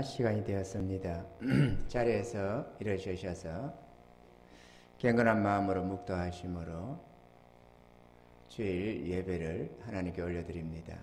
시간이 되었습니다. 자리에서 일어서셔서 경건한 마음으로 묵도하심으로 주일 예배를 하나님께 올려드립니다.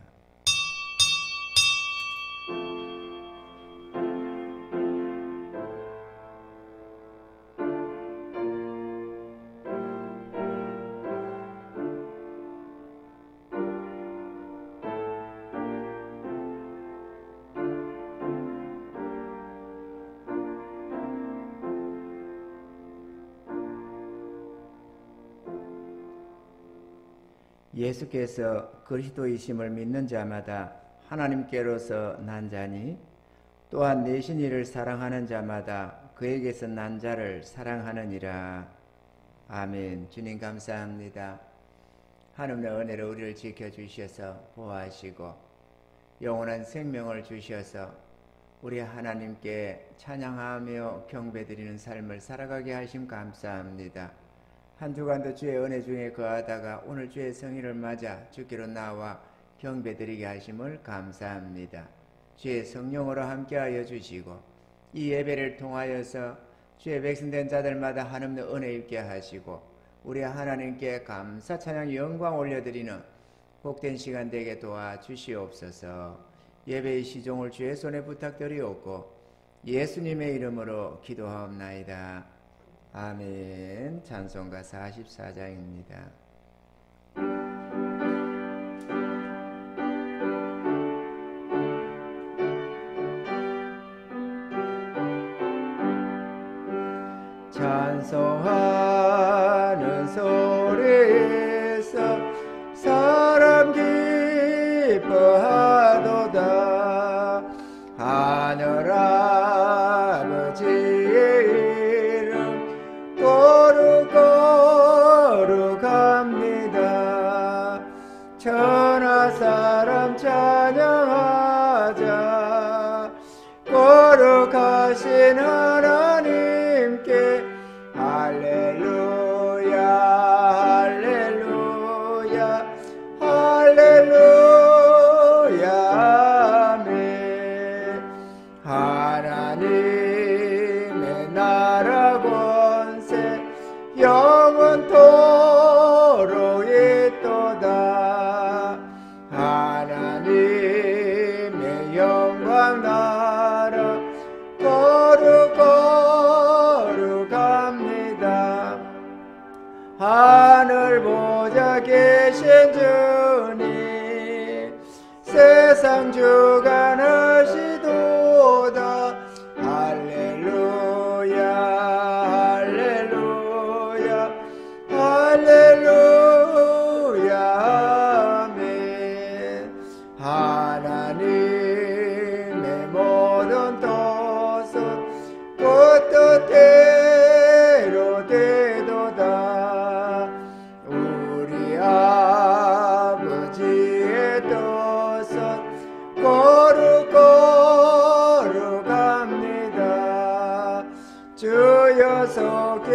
예수께서 그리스도이심을 믿는 자마다 하나님께로서 난 자니 또한 내신 이를 사랑하는 자마다 그에게서 난 자를 사랑하느니라. 아멘. 주님 감사합니다. 하나님의 은혜로 우리를 지켜주셔서 보호하시고 영원한 생명을 주셔서 우리 하나님께 찬양하며 경배드리는 삶을 살아가게 하심 감사합니다. 한 주간도 주의 은혜 중에 거하다가 오늘 주의 성의를 맞아 주께로 나와 경배드리게 하심을 감사합니다. 주의 성령으로 함께하여 주시고 이 예배를 통하여서 주의 백성된 자들마다 하나님의 은혜 입게 하시고 우리 하나님께 감사 찬양 영광 올려드리는 복된 시간 되게 도와주시옵소서. 예배의 시종을 주의 손에 부탁드리옵고 예수님의 이름으로 기도하옵나이다. 아멘. 찬송가 44장입니다. 찬송하는 소리에서 사람 기뻐하도다. 하늘 아버지의 거룩거룩합니다. 천하 사람 찬양하자. 거룩하신 하나님께 할렐루야 할렐루야 할렐루야 아멘. 하나님의 나라 권세 영원토록 있도다. 하나님의 영광 나라 거룩거룩합니다. 하늘 보좌 계신 주님 세상 주관하시도다. 할렐루야 할렐루야 할렐루야 아멘. 하나님의 모든 뜻은 그 뜻대로 되도다. 우리 아버지의 뜻은 거룩거룩합니다. 주여 속히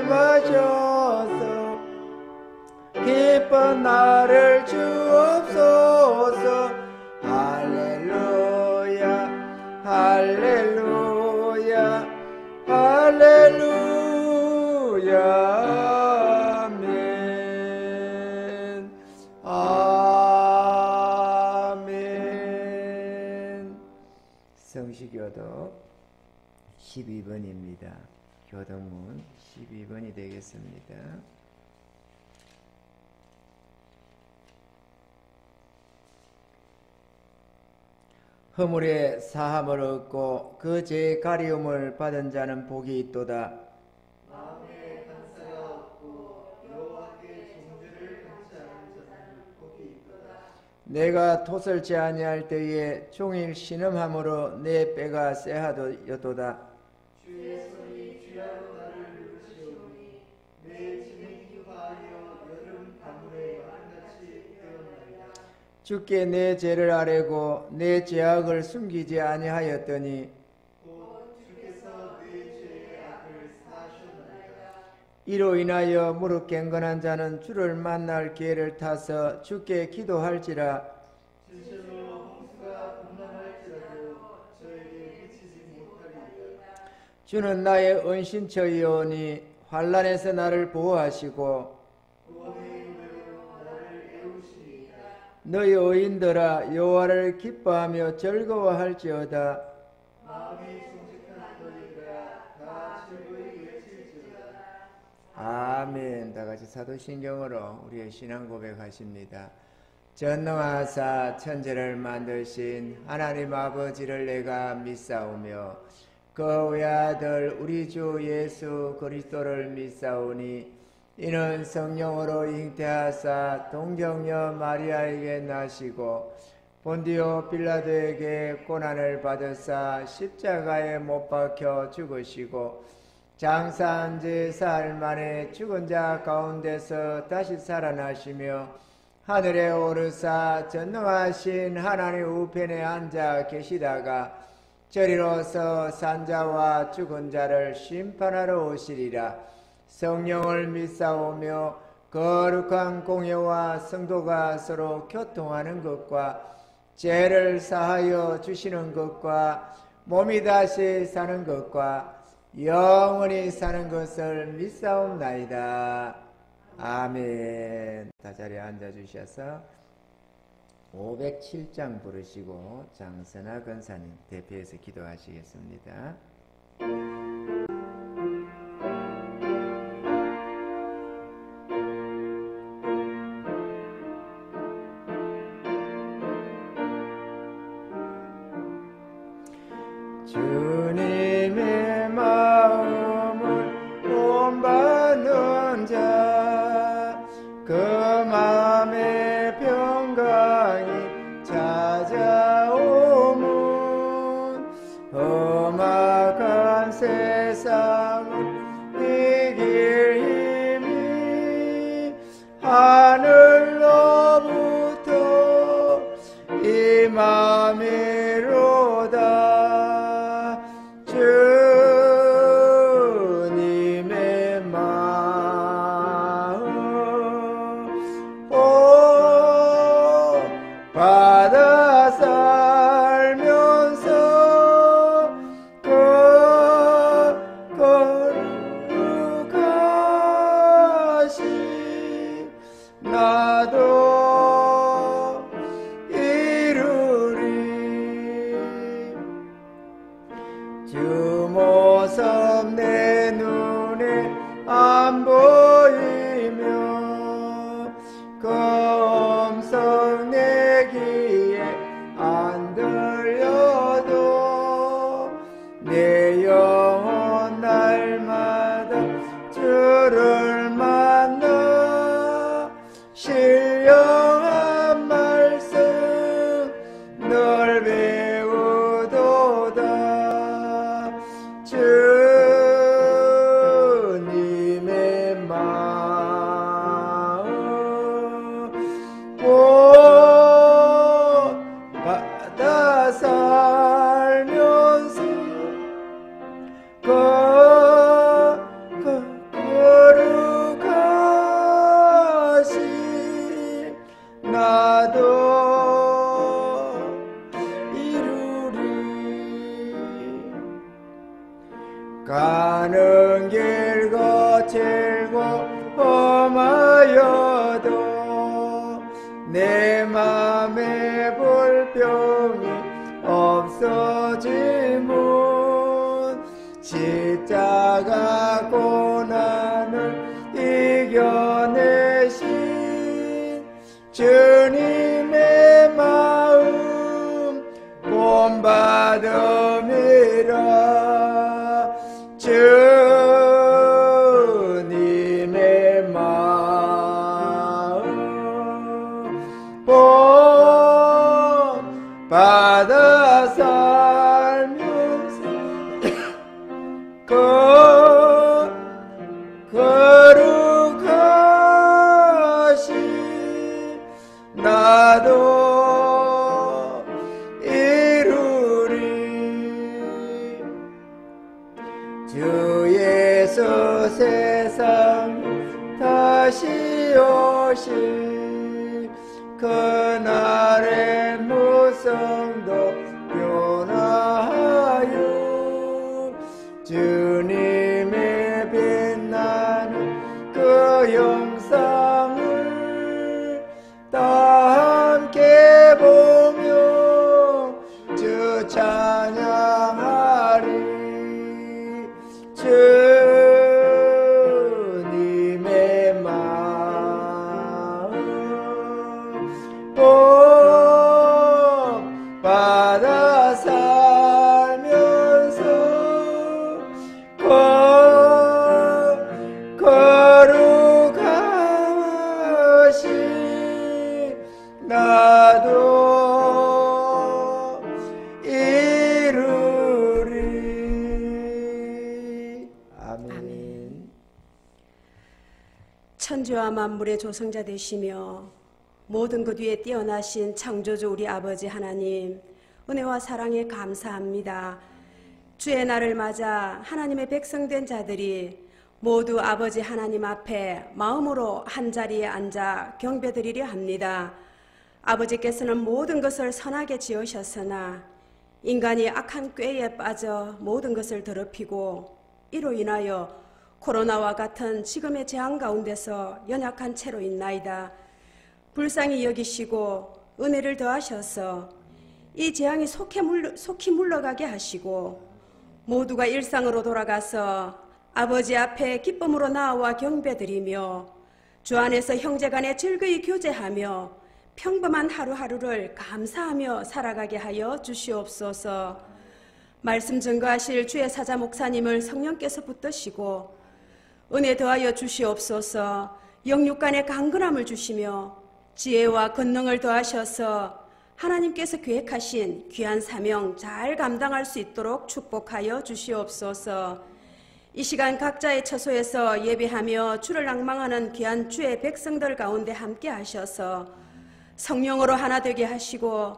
임하셔서 기쁜 나를 주옵소서. 할렐루야 할렐루야 할렐루야 아멘. 아멘. 성시교도 12번입니다. 교동문 12번이 되겠습니다. 허물의 사함을 얻고 그 죄의 가리움을 받은 자는 복이 있도다. 마음에 간사가 없고 여호와께 정죄를 받지 않은 자는 복이 있도다. 내가 토설지 아니할 때에 종일 신음함으로 내 뼈가 쎄하도다. 주의 손이 쥐하로 나를 누르시오니 내 짐이 기뻐하여 여름 가물에 마른같이 되었나이다. 주께 내 죄를 아뢰고 내 죄악을 숨기지 아니하였더니 곧 주께서 내 죄의 악을 사하셨나이다. 이로 인하여 무릎 갱건한 자는 주를 만날 기회를 타서 주께 기도할지라. 진실로 홍수가 분명할지라도 저희 주는 나의 은신처이오니 환난에서 나를 보호하시고 구원의 이름으로 나를 애우시리이다. 너희 의인들아 여호와를 기뻐하며 즐거워할지어다. 마음이 정직한 너희들아 다 즐거이 외칠지어다. 아멘. 다 같이 사도신경으로 우리의 신앙 고백하십니다. 전능하사 천지를 만드신 하나님 아버지를 내가 믿사오며 그 외아들 우리 주 예수 그리스도를 믿사오니 이는 성령으로 잉태하사 동정녀 마리아에게 나시고 본디오 빌라도에게 고난을 받으사 십자가에 못 박혀 죽으시고 장사한 지 사흘 만에 죽은 자 가운데서 다시 살아나시며 하늘에 오르사 전능하신 하나님 우편에 앉아 계시다가 저리로서 산자와 죽은 자를 심판하러 오시리라. 성령을 믿사오며 거룩한 공예와 성도가 서로 교통하는 것과 죄를 사하여 주시는 것과 몸이 다시 사는 것과 영원히 사는 것을 믿사옵나이다. 아멘. 다 자리에 앉아주셔서 507장 부르시고 장선아 권사님 대표해서 기도하시겠습니다. 주님의 마음을 본받는 자, 그 마음의 평강이 찾아오면 험악한 세상을 이길 힘이 하늘로부터 임함이로다. 주님의 마음 받아 살면서 거룩하시 나도 이루리. 주 모습 내 눈에 안 보이며 그 음성 내 귀에 안 들려도 내 영혼 날마다 주를 만나 신령한 말씀 널 배우도다. 주님의 마음 받아 살면서 거룩하시 나도 이루리. 가는 길 거칠고 험하여도 내 맘에 불평이 없어지면 십자가 고난을 이겨내신 주님의 마음 본받음이라. 주님의 마음 본받아 살면서 거룩하시 나도 이루리. 주 예수 세상 다시 오실 그날의 무성도 나도 이루리. 아멘. 천지와 만물의 조성자 되시며 모든 것 위에 뛰어나신 창조주 우리 아버지 하나님, 은혜와 사랑에 감사합니다. 주의 날을 맞아 하나님의 백성된 자들이 모두 아버지 하나님 앞에 마음으로 한자리에 앉아 경배드리려 합니다. 아버지께서는 모든 것을 선하게 지으셨으나 인간이 악한 꾀에 빠져 모든 것을 더럽히고 이로 인하여 코로나와 같은 지금의 재앙 가운데서 연약한 채로 있나이다. 불쌍히 여기시고 은혜를 더하셔서 이 재앙이 속히 물러가게 하시고 모두가 일상으로 돌아가서 아버지 앞에 기쁨으로 나아와 경배드리며 주 안에서 형제간에 즐거이 교제하며 평범한 하루하루를 감사하며 살아가게 하여 주시옵소서. 말씀 증거하실 주의 사자 목사님을 성령께서 붙드시고 은혜 더하여 주시옵소서. 영육간의 강건함을 주시며 지혜와 권능을 더하셔서 하나님께서 계획하신 귀한 사명 잘 감당할 수 있도록 축복하여 주시옵소서. 이 시간 각자의 처소에서 예배하며 주를 낭망하는 귀한 주의 백성들 가운데 함께 하셔서 성령으로 하나 되게 하시고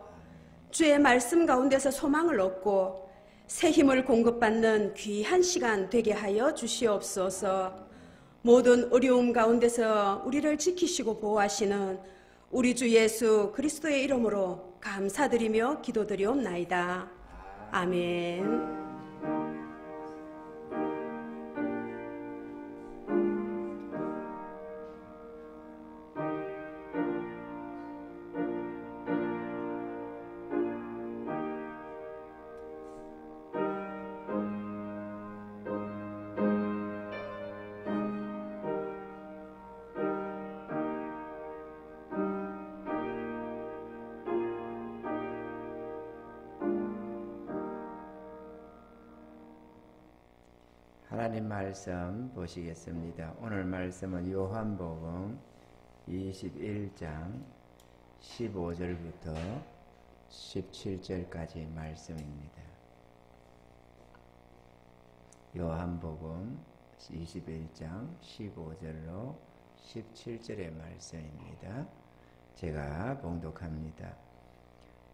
주의 말씀 가운데서 소망을 얻고 새 힘을 공급받는 귀한 시간 되게 하여 주시옵소서. 모든 어려움 가운데서 우리를 지키시고 보호하시는 우리 주 예수 그리스도의 이름으로 감사드리며 기도드리옵나이다. 아멘. 하나님 말씀 보시겠습니다. 오늘 말씀은 요한복음 21장 15절부터 17절까지 말씀입니다. 요한복음 21장 15절로 17절의 말씀입니다. 제가 봉독합니다.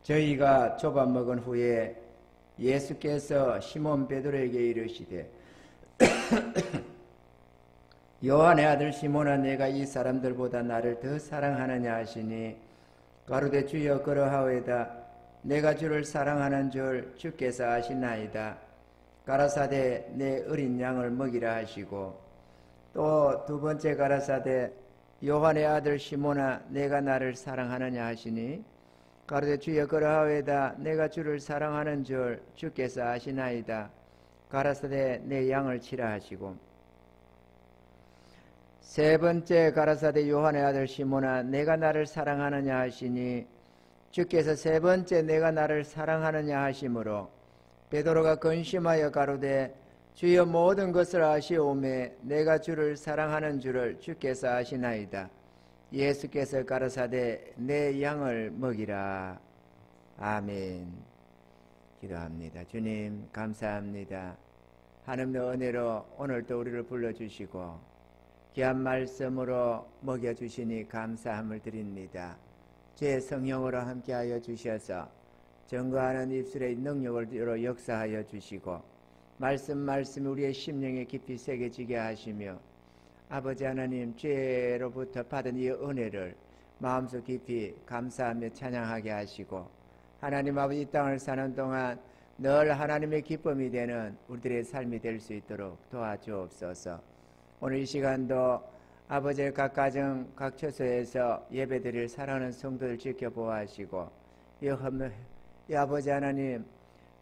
저희가 좁아먹은 후에 예수께서 시몬 베드로에게 이르시되 요한의 아들 시몬아, 내가 이 사람들보다 나를 더 사랑하느냐 하시니 가로되 주여 그러하오이다. 내가 주를 사랑하는 줄 주께서 아시나이다. 가라사대 내 어린 양을 먹이라 하시고 또 두 번째 가라사대 요한의 아들 시몬아, 내가 나를 사랑하느냐 하시니 가로되 주여 그러하오이다. 내가 주를 사랑하는 줄 주께서 아시나이다. 가라사대 내 양을 치라 하시고 세 번째 가라사대 요한의 아들 시몬아, 내가 나를 사랑하느냐 하시니 주께서 세 번째 내가 나를 사랑하느냐 하심으로 베드로가 근심하여 가로되 주여 모든 것을 아시오매 내가 주를 사랑하는 줄을 주께서 아시나이다. 예수께서 가라사대 내 양을 먹이라. 아멘. 기도합니다. 주님 감사합니다. 하나님의 은혜로 오늘도 우리를 불러주시고 귀한 말씀으로 먹여주시니 감사함을 드립니다. 제 성령으로 함께하여 주셔서 증거하는 입술의 능력으로 역사하여 주시고 말씀이 우리의 심령에 깊이 새겨지게 하시며 아버지 하나님 죄로부터 받은 이 은혜를 마음속 깊이 감사하며 찬양하게 하시고 하나님 아버지 이 땅을 사는 동안 늘 하나님의 기쁨이 되는 우리들의 삶이 될 수 있도록 도와주옵소서. 오늘 이 시간도 아버지의 각 가정 각 처소에서 예배드릴 사랑하는 성도들 지켜보아하시고 이 아버지 하나님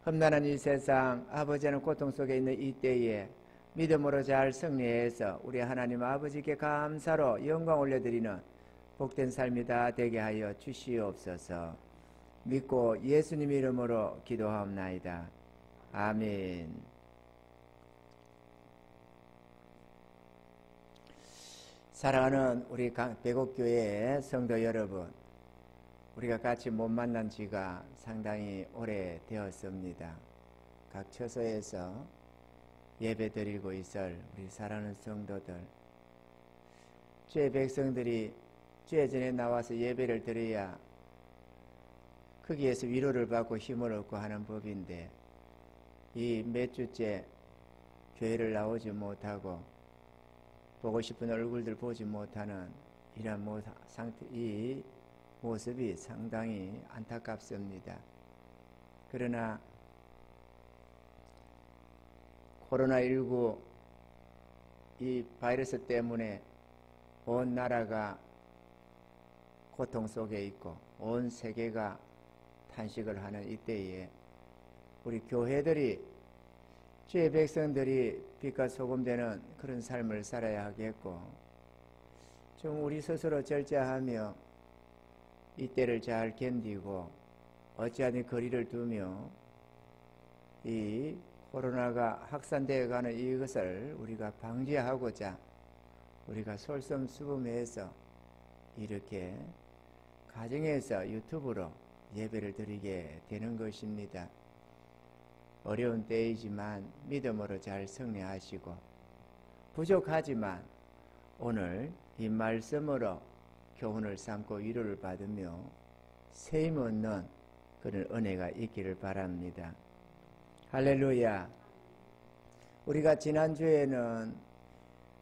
험난한 이 세상 아버지 하나님 고통 속에 있는 이 때에 믿음으로 잘 승리해서 우리 하나님 아버지께 감사로 영광 올려드리는 복된 삶이 다 되게 하여 주시옵소서. 믿고 예수님 이름으로 기도하옵나이다. 아멘. 사랑하는 우리 백옥교회 성도 여러분, 우리가 같이 못 만난 지가 상당히 오래 되었습니다. 각 처소에서 예배 드리고 있을 우리 사랑하는 성도들, 주의 백성들이 주의 전에 나와서 예배를 드려야 거기에서 위로를 받고 힘을 얻고 하는 법인데, 이 몇 주째 교회를 나오지 못하고 보고 싶은 얼굴들 보지 못하는 이런 이 모습이 상당히 안타깝습니다. 그러나 코로나19 이 바이러스 때문에 온 나라가 고통 속에 있고 온 세계가 탄식을 하는 이때에 우리 교회들이, 주의 백성들이 빛과 소금 되는 그런 삶을 살아야 하겠고, 좀 우리 스스로 절제하며 이때를 잘 견디고 어찌하든 거리를 두며 이 코로나가 확산되어 가는 이것을 우리가 방지하고자 우리가 솔선수범해서 이렇게 가정에서 유튜브로 예배를 드리게 되는 것입니다. 어려운 때이지만 믿음으로 잘 승리하시고, 부족하지만 오늘 이 말씀으로 교훈을 삼고 위로를 받으며 세임 얻는 그런 은혜가 있기를 바랍니다. 할렐루야. 우리가 지난주에는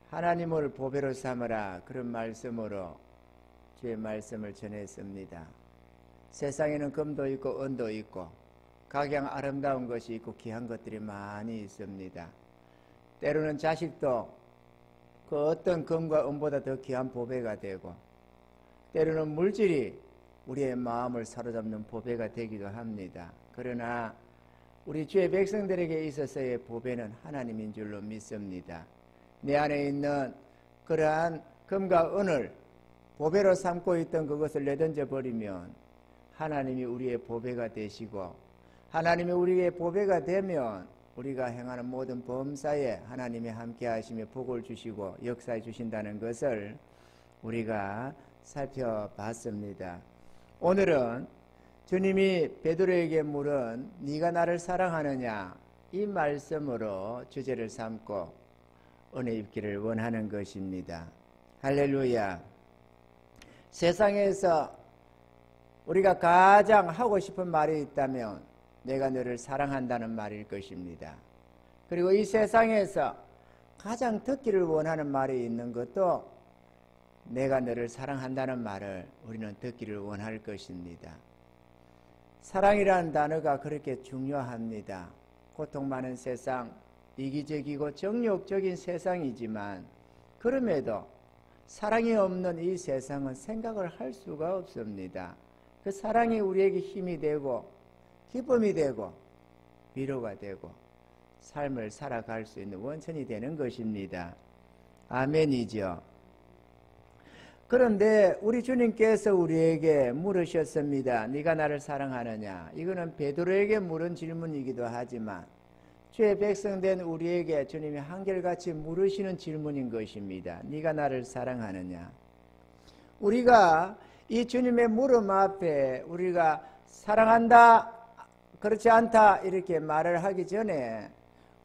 하나님을 보배로 삼으라 그런 말씀으로 주의 말씀을 전했습니다. 세상에는 금도 있고 은도 있고 각양 아름다운 것이 있고 귀한 것들이 많이 있습니다. 때로는 자식도 그 어떤 금과 은보다 더 귀한 보배가 되고, 때로는 물질이 우리의 마음을 사로잡는 보배가 되기도 합니다. 그러나 우리 주의 백성들에게 있어서의 보배는 하나님인 줄로 믿습니다. 내 안에 있는 그러한 금과 은을 보배로 삼고 있던 그것을 내던져 버리면 하나님이 우리의 보배가 되시고, 하나님이 우리의 보배가 되면 우리가 행하는 모든 범사에 하나님이 함께 하시며 복을 주시고 역사해 주신다는 것을 우리가 살펴봤습니다. 오늘은 주님이 베드로에게 물은 네가 나를 사랑하느냐, 이 말씀으로 주제를 삼고 은혜 입기를 원하는 것입니다. 할렐루야. 세상에서 우리가 가장 하고 싶은 말이 있다면 내가 너를 사랑한다는 말일 것입니다. 그리고 이 세상에서 가장 듣기를 원하는 말이 있는 것도 내가 너를 사랑한다는 말을 우리는 듣기를 원할 것입니다. 사랑이라는 단어가 그렇게 중요합니다. 고통 많은 세상, 이기적이고 정욕적인 세상이지만 그럼에도 사랑이 없는 이 세상은 생각을 할 수가 없습니다. 그 사랑이 우리에게 힘이 되고 기쁨이 되고 위로가 되고 삶을 살아갈 수 있는 원천이 되는 것입니다. 아멘이죠. 그런데 우리 주님께서 우리에게 물으셨습니다. 네가 나를 사랑하느냐? 이거는 베드로에게 물은 질문이기도 하지만 주의 백성된 우리에게 주님이 한결같이 물으시는 질문인 것입니다. 네가 나를 사랑하느냐? 우리가 이 주님의 물음 앞에 우리가 사랑한다, 그렇지 않다 이렇게 말을 하기 전에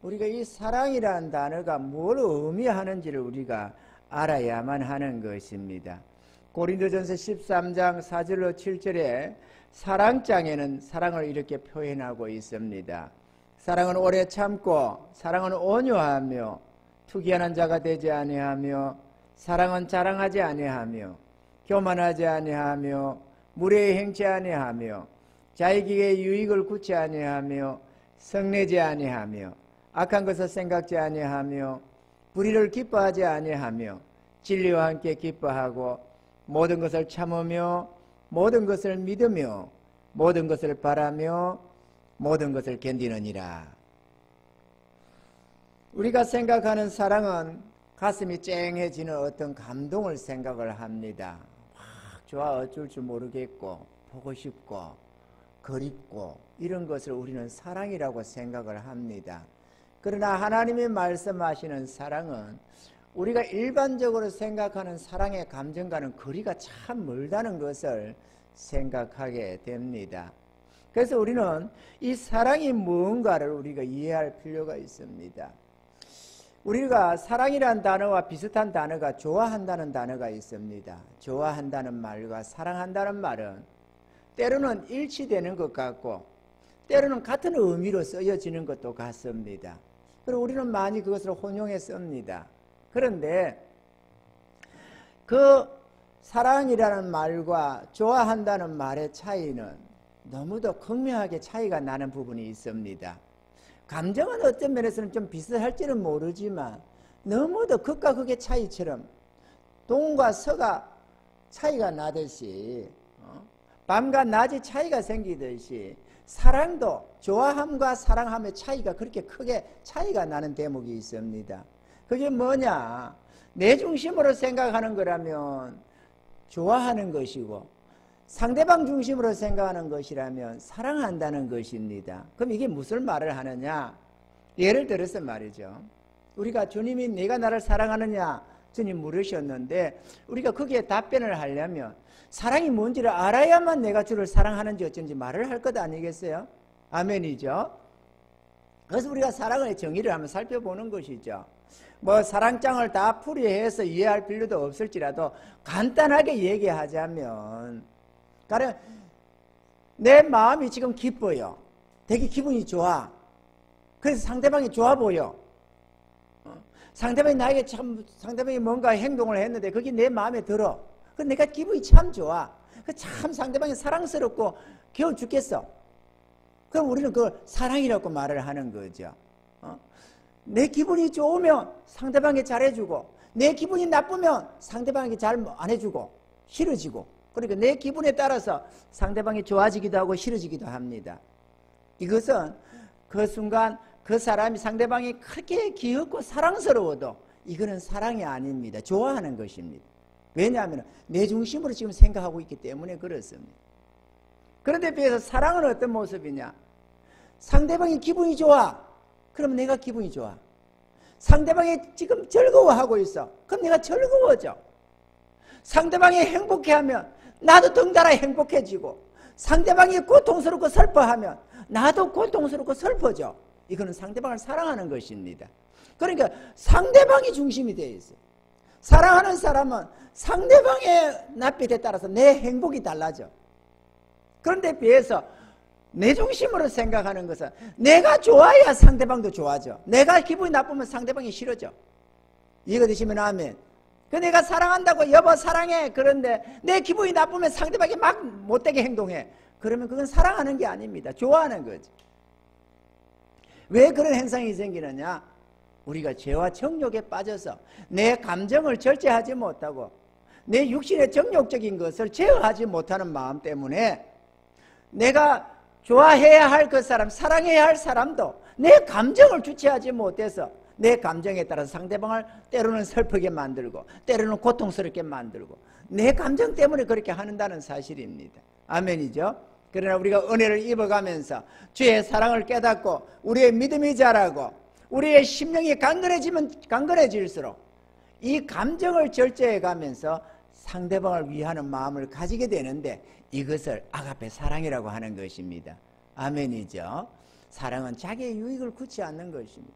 우리가 이 사랑이라는 단어가 뭘 의미하는지를 우리가 알아야만 하는 것입니다. 고린도전서 13장 4절로 7절에 사랑장에는 사랑을 이렇게 표현하고 있습니다. 사랑은 오래 참고, 사랑은 온유하며, 투기하는 자가 되지 아니하며, 사랑은 자랑하지 아니하며, 교만하지 아니하며, 무례히 행치 아니하며, 자기에게 유익을 굳지 아니하며, 성내지 아니하며, 악한 것을 생각지 아니하며, 불의를 기뻐하지 아니하며, 진리와 함께 기뻐하고, 모든 것을 참으며, 모든 것을 믿으며, 모든 것을 바라며, 모든 것을 견디느니라. 우리가 생각하는 사랑은 가슴이 쨍해지는 어떤 감동을 생각을 합니다. 막 좋아 어쩔 줄 모르겠고 보고 싶고 그립고 이런 것을 우리는 사랑이라고 생각을 합니다. 그러나 하나님이 말씀하시는 사랑은 우리가 일반적으로 생각하는 사랑의 감정과는 거리가 참 멀다는 것을 생각하게 됩니다. 그래서 우리는 이 사랑이 무언가를 우리가 이해할 필요가 있습니다. 우리가 사랑이라는 단어와 비슷한 단어가 좋아한다는 단어가 있습니다. 좋아한다는 말과 사랑한다는 말은 때로는 일치되는 것 같고 때로는 같은 의미로 쓰여지는 것도 같습니다. 그리고 우리는 많이 그것을 혼용해 씁니다. 그런데 그 사랑이라는 말과 좋아한다는 말의 차이는 너무도 극명하게 차이가 나는 부분이 있습니다. 감정은 어떤 면에서는 좀 비슷할지는 모르지만 너무도 극과 극의 차이처럼 동과 서가 차이가 나듯이 밤과 낮의 차이가 생기듯이 사랑도 좋아함과 사랑함의 차이가 그렇게 크게 차이가 나는 대목이 있습니다. 그게 뭐냐? 내 중심으로 생각하는 거라면 좋아하는 것이고 상대방 중심으로 생각하는 것이라면 사랑한다는 것입니다. 그럼 이게 무슨 말을 하느냐? 예를 들어서 말이죠. 우리가 주님이 내가 나를 사랑하느냐? 주님 물으셨는데 우리가 거기에 답변을 하려면 사랑이 뭔지를 알아야만 내가 주를 사랑하는지 어쩐지 말을 할 것 아니겠어요? 아멘이죠. 그래서 우리가 사랑의 정의를 한번 살펴보는 것이죠. 뭐 사랑장을 다 풀이해서 이해할 필요도 없을지라도 간단하게 얘기하자면 가령 내 마음이 지금 기뻐요. 되게 기분이 좋아. 그래서 상대방이 좋아 보여. 상대방이 나에게 상대방이 뭔가 행동을 했는데 그게 내 마음에 들어. 그 내가 기분이 참 좋아. 참 상대방이 사랑스럽고 귀여워 죽겠어. 그럼 우리는 그걸 사랑이라고 말을 하는 거죠. 내 기분이 좋으면 상대방이 잘해주고 내 기분이 나쁘면 상대방에게 잘 안 해주고 싫어지고 그러니까 내 기분에 따라서 상대방이 좋아지기도 하고 싫어지기도 합니다. 이것은 그 순간 그 사람이 상대방이 그렇게 귀엽고 사랑스러워도 이거는 사랑이 아닙니다. 좋아하는 것입니다. 왜냐하면 내 중심으로 지금 생각하고 있기 때문에 그렇습니다. 그런데 비해서 사랑은 어떤 모습이냐? 상대방이 기분이 좋아. 그럼 내가 기분이 좋아. 상대방이 지금 즐거워하고 있어. 그럼 내가 즐거워져. 상대방이 행복해하면 나도 덩달아 행복해지고 상대방이 고통스럽고 슬퍼하면 나도 고통스럽고 슬퍼져. 이거는 상대방을 사랑하는 것입니다. 그러니까 상대방이 중심이 되어 있어요. 사랑하는 사람은 상대방의 낯빛에 따라서 내 행복이 달라져. 그런데 비해서 내 중심으로 생각하는 것은 내가 좋아야 상대방도 좋아져. 내가 기분이 나쁘면 상대방이 싫어져. 이해가 되시면 아멘. 그 내가 사랑한다고 여보 사랑해. 그런데 내 기분이 나쁘면 상대방이 막 못되게 행동해. 그러면 그건 사랑하는 게 아닙니다. 좋아하는 거지. 왜 그런 현상이 생기느냐? 우리가 죄와 정욕에 빠져서 내 감정을 절제하지 못하고 내 육신의 정욕적인 것을 제어하지 못하는 마음 때문에 내가 좋아해야 할 그 사람, 사랑해야 할 사람도 내 감정을 주체하지 못해서 내 감정에 따라 상대방을 때로는 슬프게 만들고 때로는 고통스럽게 만들고 내 감정 때문에 그렇게 한다는 사실입니다. 아멘이죠? 그러나 우리가 은혜를 입어가면서 주의 사랑을 깨닫고 우리의 믿음이 자라고 우리의 심령이 강건해질수록 이 감정을 절제해가면서 상대방을 위하는 마음을 가지게 되는데 이것을 아가페 사랑이라고 하는 것입니다. 아멘이죠. 사랑은 자기의 유익을 굳지 않는 것입니다.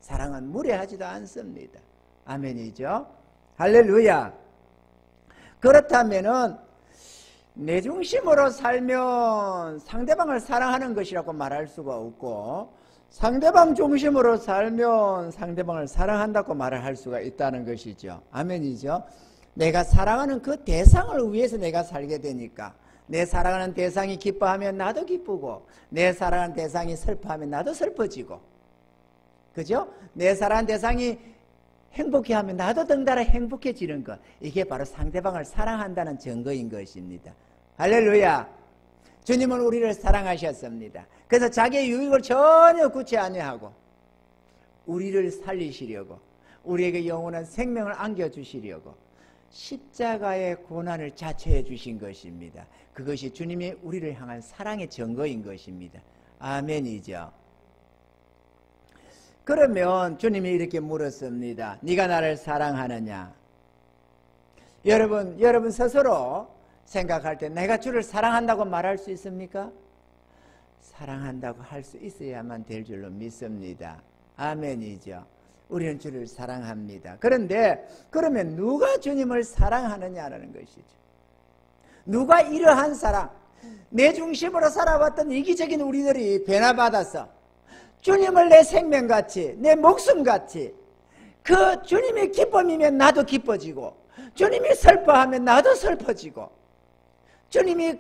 사랑은 무례하지도 않습니다. 아멘이죠. 할렐루야. 그렇다면은 내 중심으로 살면 상대방을 사랑하는 것이라고 말할 수가 없고 상대방 중심으로 살면 상대방을 사랑한다고 말을 할 수가 있다는 것이죠. 아멘이죠. 내가 사랑하는 그 대상을 위해서 내가 살게 되니까 내 사랑하는 대상이 기뻐하면 나도 기쁘고 내 사랑하는 대상이 슬퍼하면 나도 슬퍼지고 그죠? 내 사랑하는 대상이 행복해하면 나도 덩달아 행복해지는 것, 이게 바로 상대방을 사랑한다는 증거인 것입니다. 할렐루야. 주님은 우리를 사랑하셨습니다. 그래서 자기의 유익을 전혀 구치 아니하고 우리를 살리시려고 우리에게 영원한 생명을 안겨주시려고 십자가의 고난을 자처해 주신 것입니다. 그것이 주님이 우리를 향한 사랑의 증거인 것입니다. 아멘이죠. 그러면 주님이 이렇게 물었습니다. 네가 나를 사랑하느냐? 여러분 스스로 생각할 때 내가 주를 사랑한다고 말할 수 있습니까? 사랑한다고 할 수 있어야만 될 줄로 믿습니다. 아멘이죠. 우리는 주를 사랑합니다. 그런데 그러면 누가 주님을 사랑하느냐라는 것이죠. 누가 이러한 사랑, 내 중심으로 살아왔던 이기적인 우리들이 변화받아서 주님을 내 생명같이, 내 목숨같이, 그 주님이 기쁨이면 나도 기뻐지고, 주님이 슬퍼하면 나도 슬퍼지고, 주님이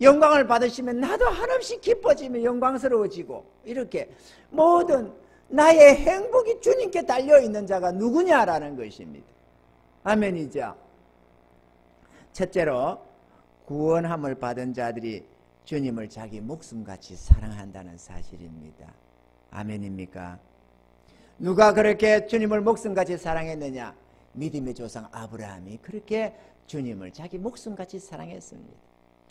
영광을 받으시면 나도 한없이 기뻐지며 영광스러워지고, 이렇게 모든 나의 행복이 주님께 달려있는 자가 누구냐라는 것입니다. 아멘이죠. 첫째로 구원함을 받은 자들이 주님을 자기 목숨같이 사랑한다는 사실입니다. 아멘입니까? 누가 그렇게 주님을 목숨같이 사랑했느냐? 믿음의 조상 아브라함이 그렇게 주님을 자기 목숨같이 사랑했습니다.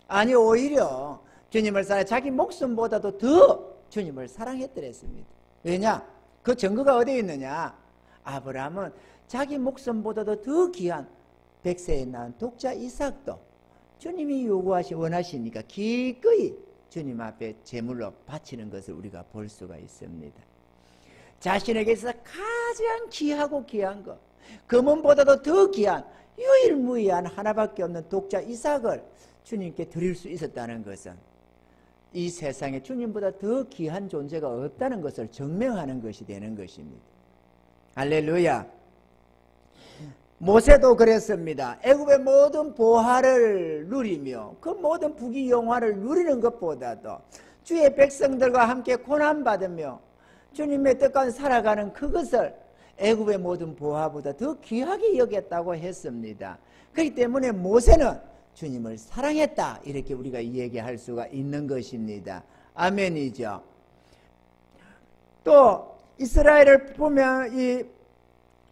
아니, 오히려 주님을 사랑해 자기 목숨보다도 더 주님을 사랑했더랬습니다. 왜냐? 그 증거가 어디에 있느냐? 아브라함은 자기 목숨보다도 더 귀한 백세에 낳은 독자 이삭도 주님이 원하시니까 기꺼이 주님 앞에 제물로 바치는 것을 우리가 볼 수가 있습니다. 자신에게 있어서 가장 귀하고 귀한 것, 금은보다도 더 귀한 유일무이한 하나밖에 없는 독자 이삭을 주님께 드릴 수 있었다는 것은 이 세상에 주님보다 더 귀한 존재가 없다는 것을 증명하는 것이 되는 것입니다. 할렐루야. 모세도 그랬습니다. 애굽의 모든 보화를 누리며 그 모든 부귀영화를 누리는 것보다도 주의 백성들과 함께 고난받으며 주님의 뜻 가운데 살아가는 그것을 애굽의 모든 보화보다 더 귀하게 여겼다고 했습니다. 그렇기 때문에 모세는 주님을 사랑했다, 이렇게 우리가 얘기할 수가 있는 것입니다. 아멘이죠. 또 이스라엘을 보면 이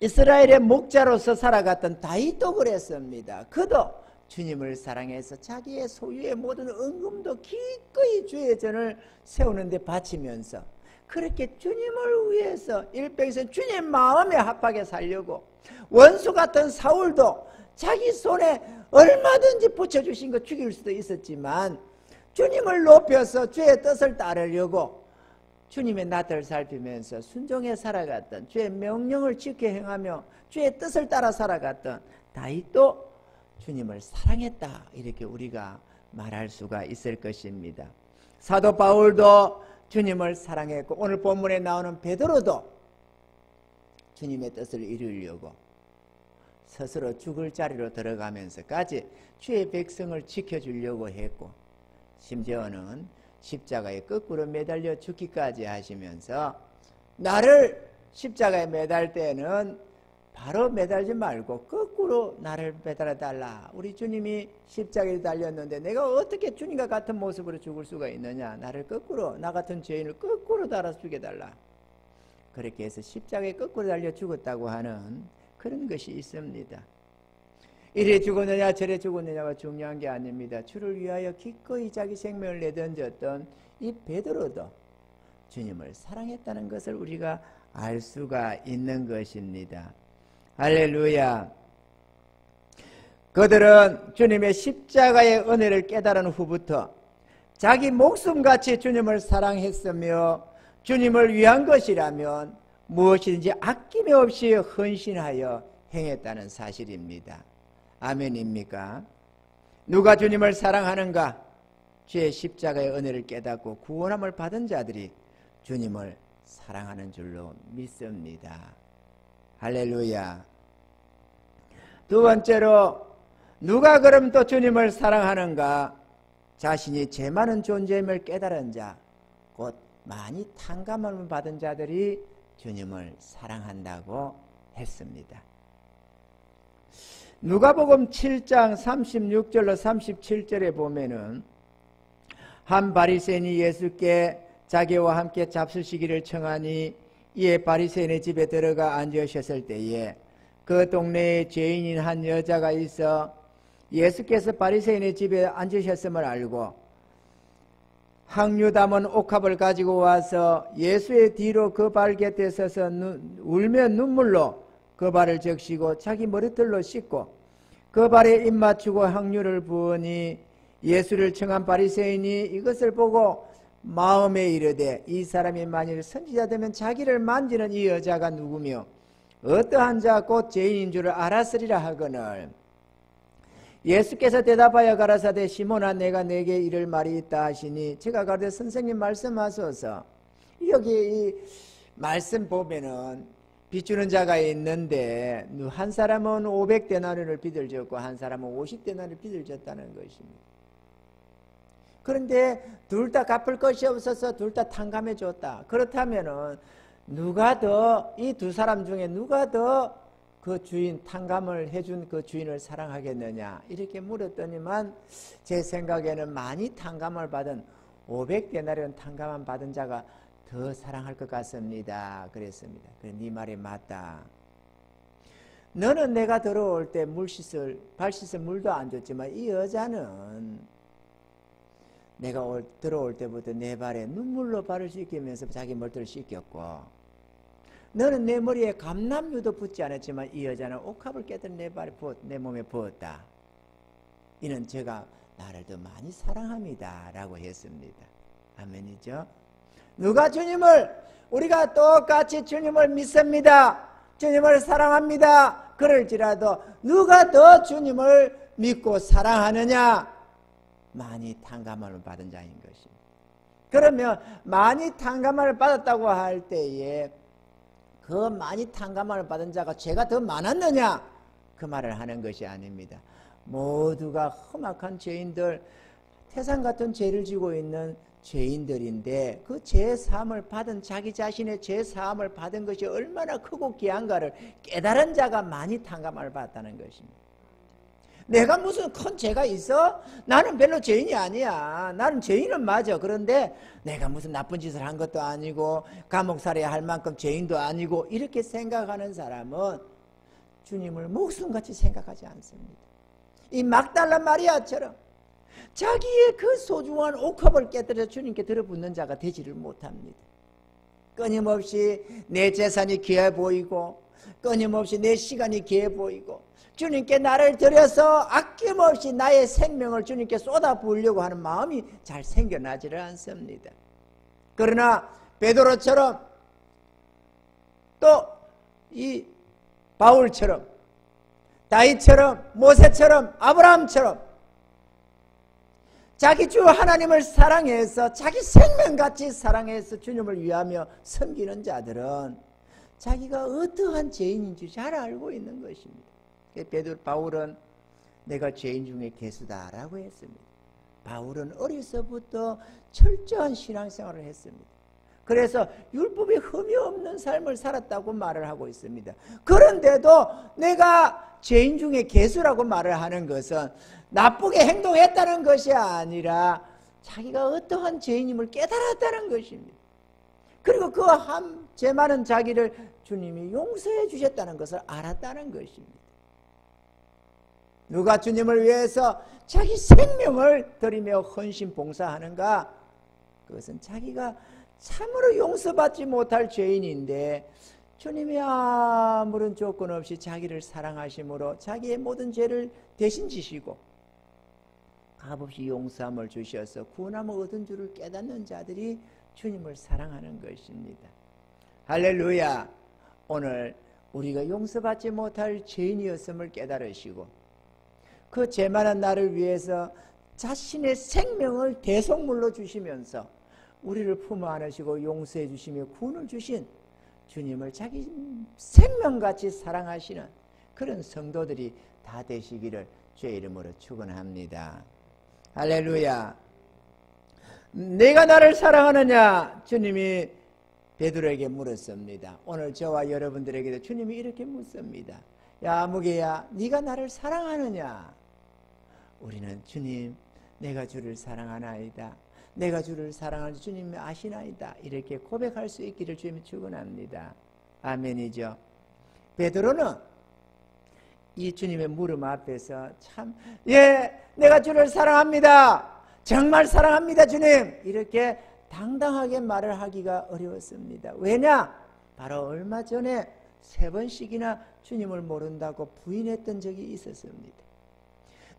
이스라엘의 목자로서 살아갔던 다윗도 그랬습니다. 그도 주님을 사랑해서 자기의 소유의 모든 은금도 기꺼이 주의 전을 세우는 데 바치면서 그렇게 주님을 위해서 일평생 주님 마음에 합하게 살려고, 원수 같은 사울도 자기 손에 얼마든지 붙여주신 거 죽일 수도 있었지만 주님을 높여서 주의 뜻을 따르려고 주님의 낯을 살피면서 순종해 살아갔던, 주의 명령을 지켜 행하며 주의 뜻을 따라 살아갔던 다윗도 주님을 사랑했다, 이렇게 우리가 말할 수가 있을 것입니다. 사도 바울도 주님을 사랑했고, 오늘 본문에 나오는 베드로도 주님의 뜻을 이루려고 스스로 죽을 자리로 들어가면서까지 주의 백성을 지켜주려고 했고, 심지어는 십자가에 거꾸로 매달려 죽기까지 하시면서 나를 십자가에 매달 때는 바로 매달지 말고 거꾸로 나를 매달아 달라. 우리 주님이 십자가에 달렸는데 내가 어떻게 주님과 같은 모습으로 죽을 수가 있느냐? 나를 거꾸로, 나 같은 죄인을 거꾸로 달아서 죽여달라. 그렇게 해서 십자가에 거꾸로 달려 죽었다고 하는 그런 것이 있습니다. 이래 죽었느냐 저래 죽었느냐가 중요한 게 아닙니다. 주를 위하여 기꺼이 자기 생명을 내던졌던 이 베드로도 주님을 사랑했다는 것을 우리가 알 수가 있는 것입니다. 할렐루야. 그들은 주님의 십자가의 은혜를 깨달은 후부터 자기 목숨같이 주님을 사랑했으며 주님을 위한 것이라면 무엇이든지 아낌없이 헌신하여 행했다는 사실입니다. 아멘입니까? 누가 주님을 사랑하는가? 주의 십자가의 은혜를 깨닫고 구원함을 받은 자들이 주님을 사랑하는 줄로 믿습니다. 할렐루야. 두 번째로 누가 그럼 또 주님을 사랑하는가? 자신이 죄 많은 존재임을 깨달은 자, 곧 많이 탕감함을 받은 자들이 주님을 사랑한다고 했습니다. 누가복음 7장 36절로 37절에 보면은 한 바리새인이 예수께 자기와 함께 잡수시기를 청하니 이에 바리새인의 집에 들어가 앉으셨을 때에 그 동네에 죄인인 한 여자가 있어 예수께서 바리새인의 집에 앉으셨음을 알고 항류 담은 옥합을 가지고 와서 예수의 뒤로 그 발 곁에 서서 울며 눈물로 그 발을 적시고 자기 머리털로 씻고 그 발에 입맞추고 향유를 부으니 예수를 청한 바리새인이 이것을 보고 마음에 이르되 이 사람이 만일 선지자 되면 자기를 만지는 이 여자가 누구며 어떠한 자 곧 죄인인 줄을 알았으리라 하거늘 예수께서 대답하여 가라사대 시몬아 내가 내게 이를 말이 있다 하시니 제가 가르되 선생님 말씀하소서. 여기 이 말씀 보면은 빚주는 자가 있는데 한 사람은 500데나리온을 빚을 졌고 한 사람은 50데나리온을 빚을 졌다는 것입니다. 그런데 둘 다 갚을 것이 없어서 둘 다 탕감해 줬다. 그렇다면은 누가 더 이 두 사람 중에 누가 더 그 주인 탕감을 해준 그 주인을 사랑하겠느냐 이렇게 물었더니만 제 생각에는 많이 탕감을 받은 500데나리온 탕감을 받은 자가 더 사랑할 것 같습니다. 그랬습니다. 그래 네 말이 맞다. 너는 내가 들어올 때 발 씻을 물도 안 줬지만 이 여자는 내가 들어올 때부터 내 발에 눈물로 발을 씻기면서 자기 머리를 씻겼고 너는 내 머리에 감람유도 붓지 않았지만 이 여자는 옥합을 깨뜨려 내 몸에 부었다. 이는 제가 나를 더 많이 사랑합니다 라고 했습니다. 아멘이죠. 누가 우리가 똑같이 주님을 믿습니다. 주님을 사랑합니다. 그럴지라도 누가 더 주님을 믿고 사랑하느냐 많이 탕감을 받은 자인 것입니다. 그러면 많이 탕감을 받았다고 할 때에 그 많이 탕감을 받은 자가 죄가 더 많았느냐 그 말을 하는 것이 아닙니다. 모두가 험악한 죄인들 태산 같은 죄를 지고 있는 죄인들인데 그 죄사함을 받은 자기 자신의 죄사함을 받은 것이 얼마나 크고 귀한가를 깨달은 자가 많이 탕감을 받았다는 것입니다. 내가 무슨 큰 죄가 있어? 나는 별로 죄인이 아니야. 나는 죄인은 맞아. 그런데 내가 무슨 나쁜 짓을 한 것도 아니고 감옥살이 할 만큼 죄인도 아니고 이렇게 생각하는 사람은 주님을 목숨같이 생각하지 않습니다. 이 막달라 마리아처럼 자기의 그 소중한 옥합을 깨뜨려 주님께 들어붙는 자가 되지를 못합니다. 끊임없이 내 재산이 귀해 보이고 끊임없이 내 시간이 귀해 보이고 주님께 나를 들여서 아낌없이 나의 생명을 주님께 쏟아부으려고 하는 마음이 잘 생겨나지를 않습니다. 그러나 베드로처럼 또 이 바울처럼 다윗처럼 모세처럼 아브라함처럼 자기 주 하나님을 사랑해서 자기 생명같이 사랑해서 주님을 위하며 섬기는 자들은 자기가 어떠한 죄인인지 잘 알고 있는 것입니다. 바울은 내가 죄인 중에 괴수다라고 했습니다. 바울은 어려서부터 철저한 신앙생활을 했습니다. 그래서 율법에 흠이 없는 삶을 살았다고 말을 하고 있습니다. 그런데도 내가 죄인 중에 괴수라고 말을 하는 것은 나쁘게 행동했다는 것이 아니라 자기가 어떠한 죄인임을 깨달았다는 것입니다. 그리고 그 한 죄 많은 자기를 주님이 용서해 주셨다는 것을 알았다는 것입니다. 누가 주님을 위해서 자기 생명을 드리며 헌신 봉사하는가? 그것은 자기가 참으로 용서받지 못할 죄인인데 주님이 아무런 조건 없이 자기를 사랑하심으로 자기의 모든 죄를 대신 지시고 값없이 용서함을 주셔서 구원함을 얻은 줄을 깨닫는 자들이 주님을 사랑하는 것입니다. 할렐루야. 오늘 우리가 용서받지 못할 죄인이었음을 깨달으시고 그 죄 많은 나를 위해서 자신의 생명을 대속물로 주시면서 우리를 품어 안으시고 용서해 주시며 구원을 주신 주님을 자기 생명같이 사랑하시는 그런 성도들이 다 되시기를 주의 이름으로 축원합니다. 할렐루야. 내가 나를 사랑하느냐? 주님이 베드로에게 물었습니다. 오늘 저와 여러분들에게도 주님이 이렇게 묻습니다. 야 무게야, 네가 나를 사랑하느냐? 우리는 주님, 내가 주를 사랑하나이다. 내가 주를 사랑하는 주님이 아시나이다. 이렇게 고백할 수 있기를 주님이 축원합니다. 아멘이죠. 베드로는 이 주님의 물음 앞에서 참, 내가 주를 사랑합니다. 정말 사랑합니다, 주님. 이렇게 당당하게 말을 하기가 어려웠습니다. 왜냐? 바로 얼마 전에 3번씩이나 주님을 모른다고 부인했던 적이 있었습니다.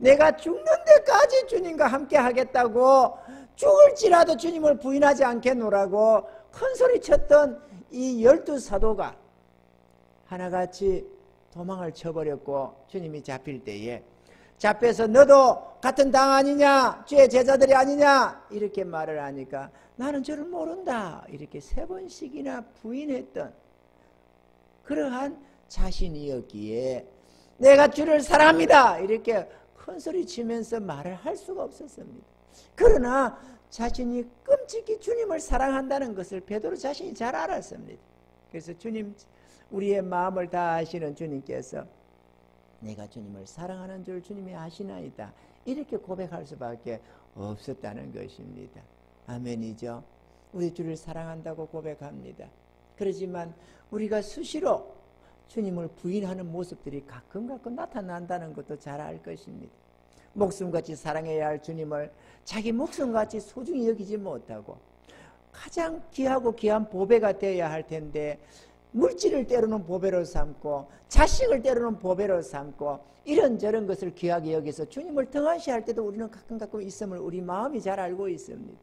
내가 죽는 데까지 주님과 함께 하겠다고 죽을지라도 주님을 부인하지 않겠노라고 큰 소리 쳤던 이 12사도가 하나같이 도망을 쳐버렸고 주님이 잡힐 때에 잡혀서 너도 같은 당 아니냐, 주의 제자들이 아니냐 이렇게 말을 하니까 나는 저를 모른다 이렇게 3번씩이나 부인했던 그러한 자신이었기에 내가 주를 사랑합니다 이렇게 큰소리 치면서 말을 할 수가 없었습니다. 그러나 자신이 끔찍히 주님을 사랑한다는 것을 베드로 자신이 잘 알았습니다. 그래서 주님, 우리의 마음을 다 아시는 주님께서 내가 주님을 사랑하는 줄 주님이 아시나이다 이렇게 고백할 수밖에 없었다는 것입니다. 아멘이죠. 우리 주를 사랑한다고 고백합니다. 그렇지만 우리가 수시로 주님을 부인하는 모습들이 가끔 나타난다는 것도 잘 알 것입니다. 목숨같이 사랑해야 할 주님을 자기 목숨같이 소중히 여기지 못하고 가장 귀하고 귀한 보배가 되어야 할 텐데 물질을 때로는 보배로 삼고 자식을 때로는 보배로 삼고 이런저런 것을 귀하게 여기서 주님을 등한시할 때도 우리는 가끔 있음을 우리 마음이 잘 알고 있습니다.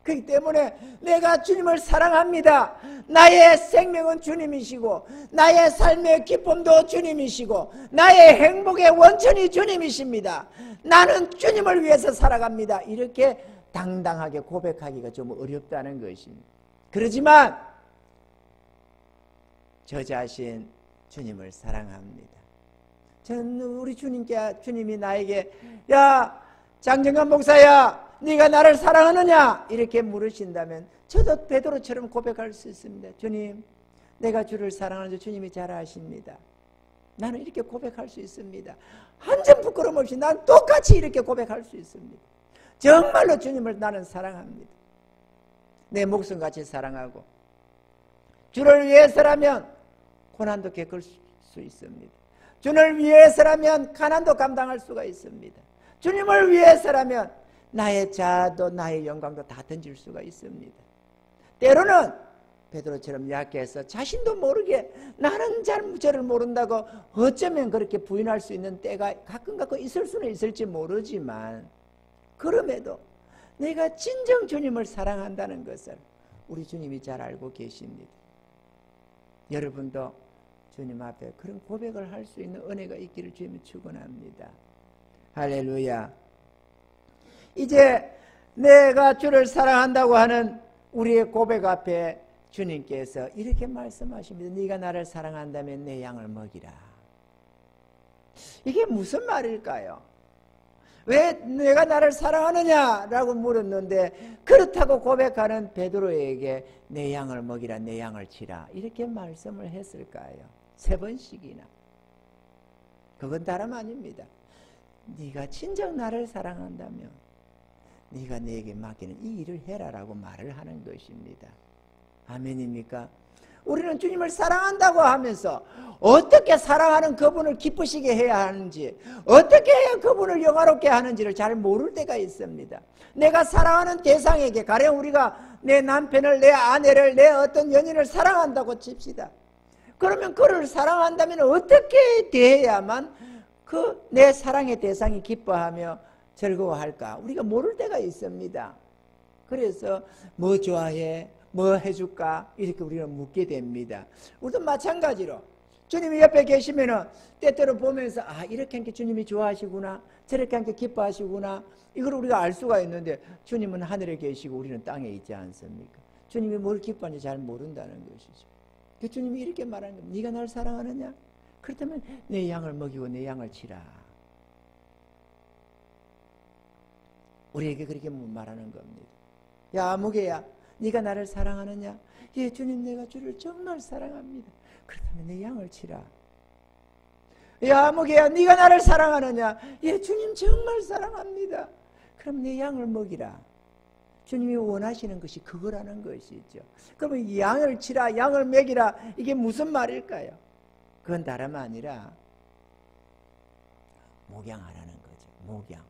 그렇기 때문에 내가 주님을 사랑합니다. 나의 생명은 주님이시고 나의 삶의 기쁨도 주님이시고 나의 행복의 원천이 주님이십니다. 나는 주님을 위해서 살아갑니다. 이렇게 당당하게 고백하기가 좀 어렵다는 것입니다. 그렇지만 저 자신 주님을 사랑합니다. 저는 우리 주님이 나에게 야 장정관 목사야 네가 나를 사랑하느냐 이렇게 물으신다면 저도 베드로처럼 고백할 수 있습니다. 주님 내가 주를 사랑하는 줄 주님이 잘 아십니다. 나는 이렇게 고백할 수 있습니다. 한 점 부끄러움 없이 난 똑같이 이렇게 고백할 수 있습니다. 정말로 주님을 나는 사랑합니다. 내 목숨같이 사랑하고 주를 위해서라면 고난도 겪을 수 있습니다. 주를 위해서라면 가난도 감당할 수가 있습니다. 주님을 위해서라면 나의 자아도 나의 영광도 다 던질 수가 있습니다. 때로는 베드로처럼 약해서 자신도 모르게 나는 잘 저를 모른다고 어쩌면 그렇게 부인할 수 있는 때가 가끔 있을 수는 있을지 모르지만 그럼에도 내가 진정 주님을 사랑한다는 것을 우리 주님이 잘 알고 계십니다. 여러분도 주님 앞에 그런 고백을 할 수 있는 은혜가 있기를 주님이 축원합니다. 할렐루야. 이제 내가 주를 사랑한다고 하는 우리의 고백 앞에 주님께서 이렇게 말씀하십니다. 네가 나를 사랑한다면 내 양을 먹이라. 이게 무슨 말일까요? 왜 내가 나를 사랑하느냐라고 물었는데 그렇다고 고백하는 베드로에게 내 양을 먹이라, 내 양을 치라 이렇게 말씀을 했을까요? 3번씩이나. 그건 다름 아닙니다. 네가 진정 나를 사랑한다면 네가 내게 맡기는 이 일을 해라라고 말을 하는 것입니다. 아멘입니까? 우리는 주님을 사랑한다고 하면서 어떻게 사랑하는 그분을 기쁘시게 해야 하는지 어떻게 해야 그분을 영화롭게 하는지를 잘 모를 때가 있습니다. 내가 사랑하는 대상에게 가령 우리가 내 남편을 내 아내를 내 어떤 연인을 사랑한다고 칩시다. 그러면 그를 사랑한다면 어떻게 대해야만 그 내 사랑의 대상이 기뻐하며 즐거워할까? 우리가 모를 때가 있습니다. 그래서 뭐 좋아해? 뭐 해줄까? 이렇게 우리는 묻게 됩니다. 우리도 마찬가지로 주님이 옆에 계시면은 때때로 보면서 아 이렇게 하니까 주님이 좋아하시구나 저렇게 하니까 기뻐하시구나 이걸 우리가 알 수가 있는데 주님은 하늘에 계시고 우리는 땅에 있지 않습니까? 주님이 뭘 기뻐하는지 잘 모른다는 것이죠. 그 주님이 이렇게 말하는 겁니다. 네가 나를 사랑하느냐? 그렇다면 내 양을 먹이고 내 양을 치라. 우리에게 그렇게 말하는 겁니다. 야 무게야 네가 나를 사랑하느냐? 예 주님 내가 주를 정말 사랑합니다. 그렇다면 내 양을 치라. 야 무게야 네가 나를 사랑하느냐? 예 주님 정말 사랑합니다. 그럼 내 양을 먹이라. 주님이 원하시는 것이 그거라는 것이죠. 그러면 양을 치라 양을 먹이라 이게 무슨 말일까요? 그건 다름 아니라 목양하라는 거죠. 목양.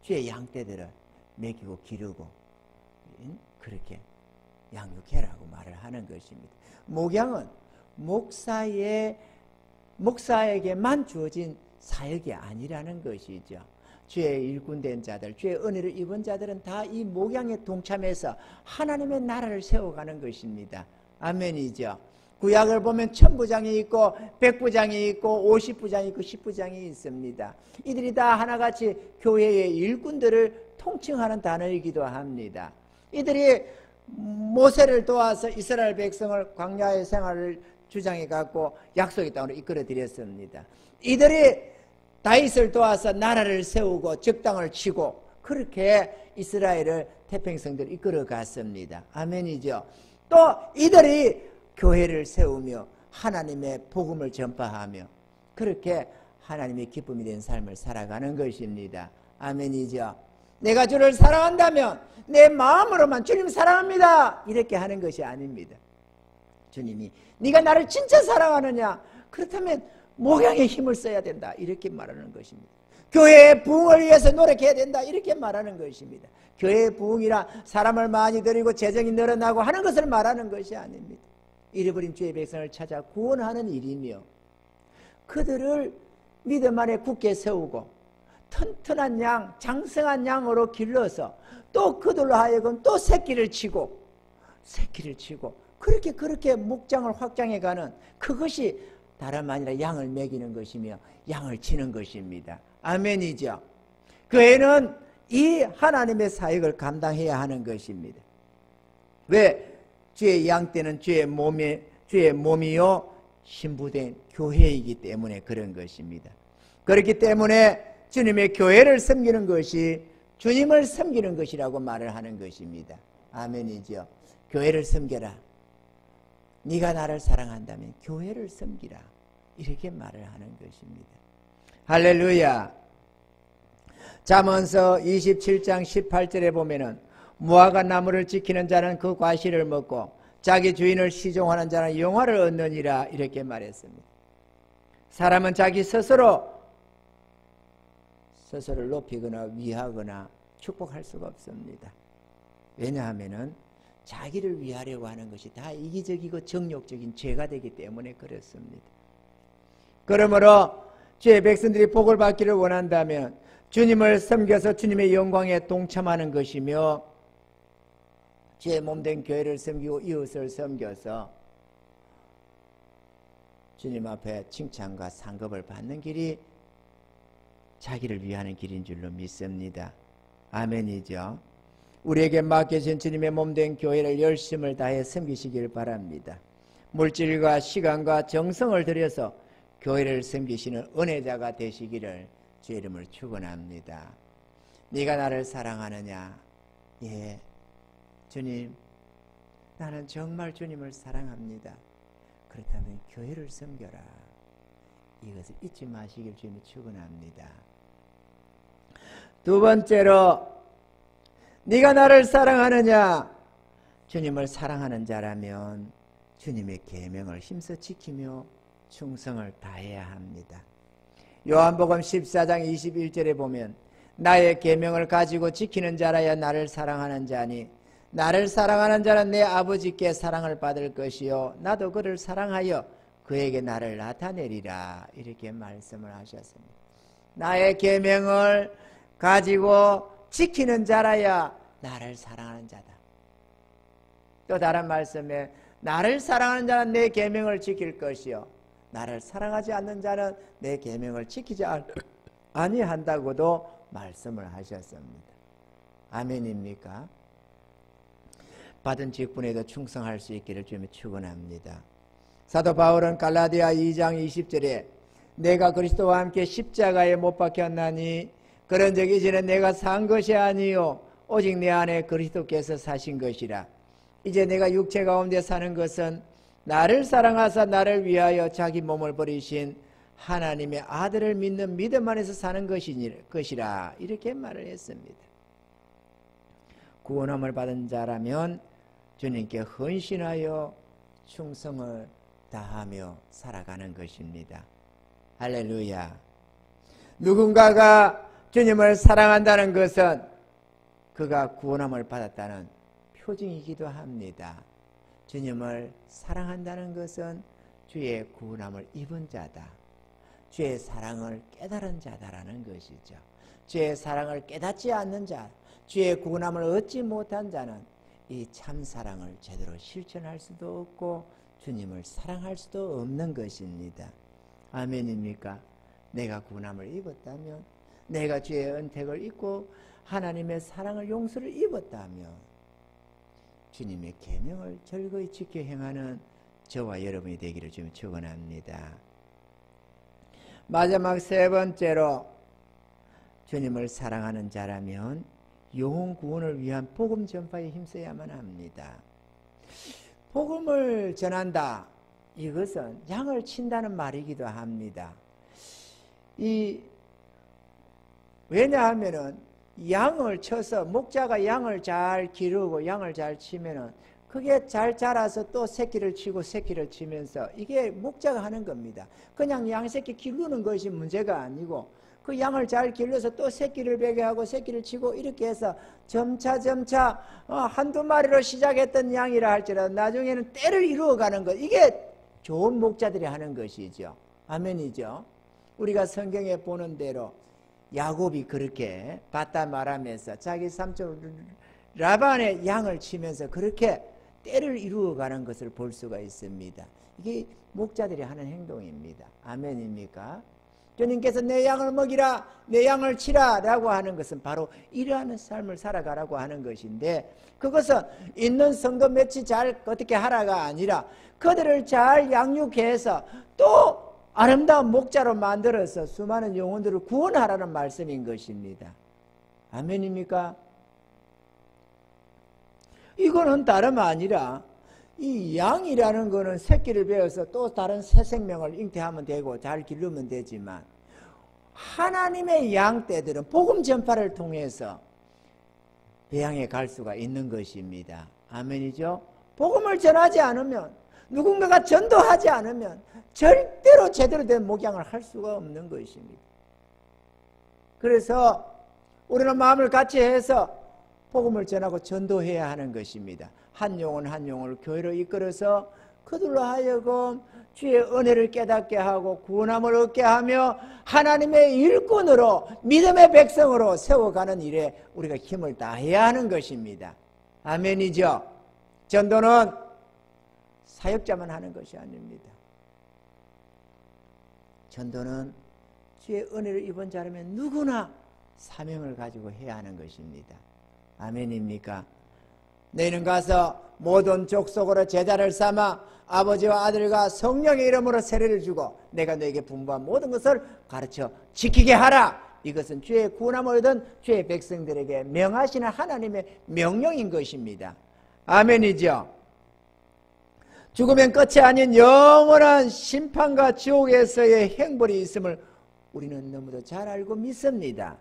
주의 양떼들을 먹이고 기르고 그렇게 양육해라고 말을 하는 것입니다. 목양은 목사에게만 주어진 사역이 아니라는 것이죠. 주의 일꾼된 자들, 주의 은혜를 입은 자들은 다 이 목양에 동참해서 하나님의 나라를 세워가는 것입니다. 아멘이죠. 구약을 보면 1000부장이 있고 100부장이 있고 50부장이 있고 10부장이 있습니다. 이들이 다 하나같이 교회의 일꾼들을 통칭하는 단어이기도 합니다. 이들이 모세를 도와서 이스라엘 백성을 광야의 생활을 주장해 갖고 약속의 땅으로 이끌어 드렸습니다. 이들이 다윗을 도와서 나라를 세우고 적당을 치고 그렇게 이스라엘을 태평성대로 이끌어 갔습니다. 아멘이죠. 또 이들이 교회를 세우며 하나님의 복음을 전파하며 그렇게 하나님의 기쁨이 된 삶을 살아가는 것입니다. 아멘이죠. 내가 주를 사랑한다면 내 마음으로만 주님 사랑합니다 이렇게 하는 것이 아닙니다. 주님이 네가 나를 진짜 사랑하느냐? 그렇다면 목양에 힘을 써야 된다 이렇게 말하는 것입니다. 교회의 부흥을 위해서 노력해야 된다 이렇게 말하는 것입니다. 교회의 부흥이라 사람을 많이 들이고 재정이 늘어나고 하는 것을 말하는 것이 아닙니다. 잃어버린 주의 백성을 찾아 구원하는 일이며 그들을 믿음 안에 굳게 세우고 튼튼한 양, 장성한 양으로 길러서 또 그들로 하여금 또 새끼를 치고 그렇게 목장을 확장해가는 그것이 다름 아니라 양을 먹이는 것이며 양을 치는 것입니다. 아멘이죠. 교회는 이 하나님의 사역을 감당해야 하는 것입니다. 왜? 주의 양떼는 주의 몸이요 신부된 교회이기 때문에 그런 것입니다. 그렇기 때문에 주님의 교회를 섬기는 것이 주님을 섬기는 것이라고 말을 하는 것입니다. 아멘이죠. 교회를 섬겨라. 네가 나를 사랑한다면 교회를 섬기라. 이렇게 말을 하는 것입니다. 할렐루야. 잠언서 27장 18절에 보면은 무화과 나무를 지키는 자는 그 과실을 먹고 자기 주인을 시종하는 자는 영화를 얻느니라 이렇게 말했습니다. 사람은 자기 스스로를 높이거나 위하거나 축복할 수가 없습니다. 왜냐하면은 자기를 위하려고 하는 것이 다 이기적이고 정욕적인 죄가 되기 때문에 그렇습니다. 그러므로 주의 백성들이 복을 받기를 원한다면 주님을 섬겨서 주님의 영광에 동참하는 것이며 주의 몸된 교회를 섬기고 이웃을 섬겨서 주님 앞에 칭찬과 상급을 받는 길이 자기를 위하는 길인 줄로 믿습니다. 아멘이죠. 우리에게 맡겨진 주님의 몸된 교회를 열심을 다해 섬기시길 바랍니다. 물질과 시간과 정성을 들여서 교회를 섬기시는 은혜자가 되시기를 주의 이름을 축원합니다. 네가 나를 사랑하느냐? 예, 주님, 나는 정말 주님을 사랑합니다. 그렇다면 교회를 섬겨라. 이것을 잊지 마시길 주님을 축원합니다. 두 번째로 네가 나를 사랑하느냐? 주님을 사랑하는 자라면 주님의 계명을 힘써 지키며 충성을 다해야 합니다. 요한복음 14장 21절에 보면 나의 계명을 가지고 지키는 자라야 나를 사랑하는 자니 나를 사랑하는 자는 내 아버지께 사랑을 받을 것이요 나도 그를 사랑하여 그에게 나를 나타내리라 이렇게 말씀을 하셨습니다. 나의 계명을 가지고 지키는 자라야 나를 사랑하는 자다. 또 다른 말씀에 나를 사랑하는 자는 내 계명을 지킬 것이요 나를 사랑하지 않는 자는 내 계명을 지키지 아니한다고도 말씀을 하셨습니다. 아멘입니까? 받은 직분에도 충성할 수 있기를 주님이 축원합니다. 사도 바울은 갈라디아 2장 20절에 내가 그리스도와 함께 십자가에 못 박혔나니 그런즉 이제는 내가 산 것이 아니요 오직 내 안에 그리스도께서 사신 것이라. 이제 내가 육체 가운데 사는 것은 나를 사랑하사 나를 위하여 자기 몸을 버리신 하나님의 아들을 믿는 믿음 안에서 사는 것이라 이렇게 말을 했습니다. 구원함을 받은 자라면 주님께 헌신하여 충성을 다하며 살아가는 것입니다. 할렐루야. 누군가가 주님을 사랑한다는 것은 그가 구원함을 받았다는 표징이기도 합니다. 주님을 사랑한다는 것은 주의 구원함을 입은 자다. 주의 사랑을 깨달은 자다라는 것이죠. 주의 사랑을 깨닫지 않는 자, 주의 구원함을 얻지 못한 자는 이 참 사랑을 제대로 실천할 수도 없고 주님을 사랑할 수도 없는 것입니다. 아멘입니까? 내가 구원함을 입었다면, 내가 주의 은택을 입고 하나님의 사랑을 용서를 입었다면 주님의 계명을 절거히 지켜 행하는 저와 여러분이 되기를 좀 축원합니다. 마지막 세 번째로 주님을 사랑하는 자라면 영혼 구원을 위한 복음 전파에 힘써야만 합니다. 복음을 전한다. 이것은 양을 친다는 말이기도 합니다. 왜냐하면은 양을 쳐서 목자가 양을 잘 기르고 양을 잘 치면은 그게 잘 자라서 또 새끼를 치고 새끼를 치면서 이게 목자가 하는 겁니다. 그냥 양 새끼 기르는 것이 문제가 아니고 그 양을 잘 길러서 또 새끼를 베게 하고 새끼를 치고 이렇게 해서 점차 한두 마리로 시작했던 양이라 할지라도 나중에는 때를 이루어가는 것, 이게 좋은 목자들이 하는 것이죠. 아멘이죠. 우리가 성경에 보는 대로 야곱이 그렇게 바다 말하면서 자기 삼촌 라반의 양을 치면서 그렇게 때를 이루어가는 것을 볼 수가 있습니다. 이게 목자들이 하는 행동입니다. 아멘입니까? 주님께서 내 양을 먹이라, 내 양을 치라 라고 하는 것은 바로 이러한 삶을 살아가라고 하는 것인데, 그것은 있는 성도 몇이 잘 어떻게 하라가 아니라 그들을 잘 양육해서 또 아름다운 목자로 만들어서 수많은 영혼들을 구원하라는 말씀인 것입니다. 아멘입니까? 이거는 다름 아니라 이 양이라는 거는 새끼를 베어서 또 다른 새 생명을 잉태하면 되고 잘 기르면 되지만, 하나님의 양떼들은 복음 전파를 통해서 배양해 갈 수가 있는 것입니다. 아멘이죠? 복음을 전하지 않으면, 누군가가 전도하지 않으면 절대로 제대로 된 목양을 할 수가 없는 것입니다. 그래서 우리는 마음을 같이 해서 복음을 전하고 전도해야 하는 것입니다. 한 영혼 한 영혼을 교회로 이끌어서 그들로 하여금 주의 은혜를 깨닫게 하고 구원함을 얻게 하며 하나님의 일꾼으로, 믿음의 백성으로 세워가는 일에 우리가 힘을 다해야 하는 것입니다. 아멘이죠? 전도는 사역자만 하는 것이 아닙니다. 전도는 주의 은혜를 입은 자라면 누구나 사명을 가지고 해야 하는 것입니다. 아멘입니까? 너희는 가서 모든 족속으로 제자를 삼아 아버지와 아들과 성령의 이름으로 세례를 주고 내가 너에게 분부한 모든 것을 가르쳐 지키게 하라. 이것은 주의 구원함을 얻은 주의 백성들에게 명하시는 하나님의 명령인 것입니다. 아멘이죠? 죽으면 끝이 아닌 영원한 심판과 지옥에서의 행벌이 있음을 우리는 너무도 잘 알고 믿습니다.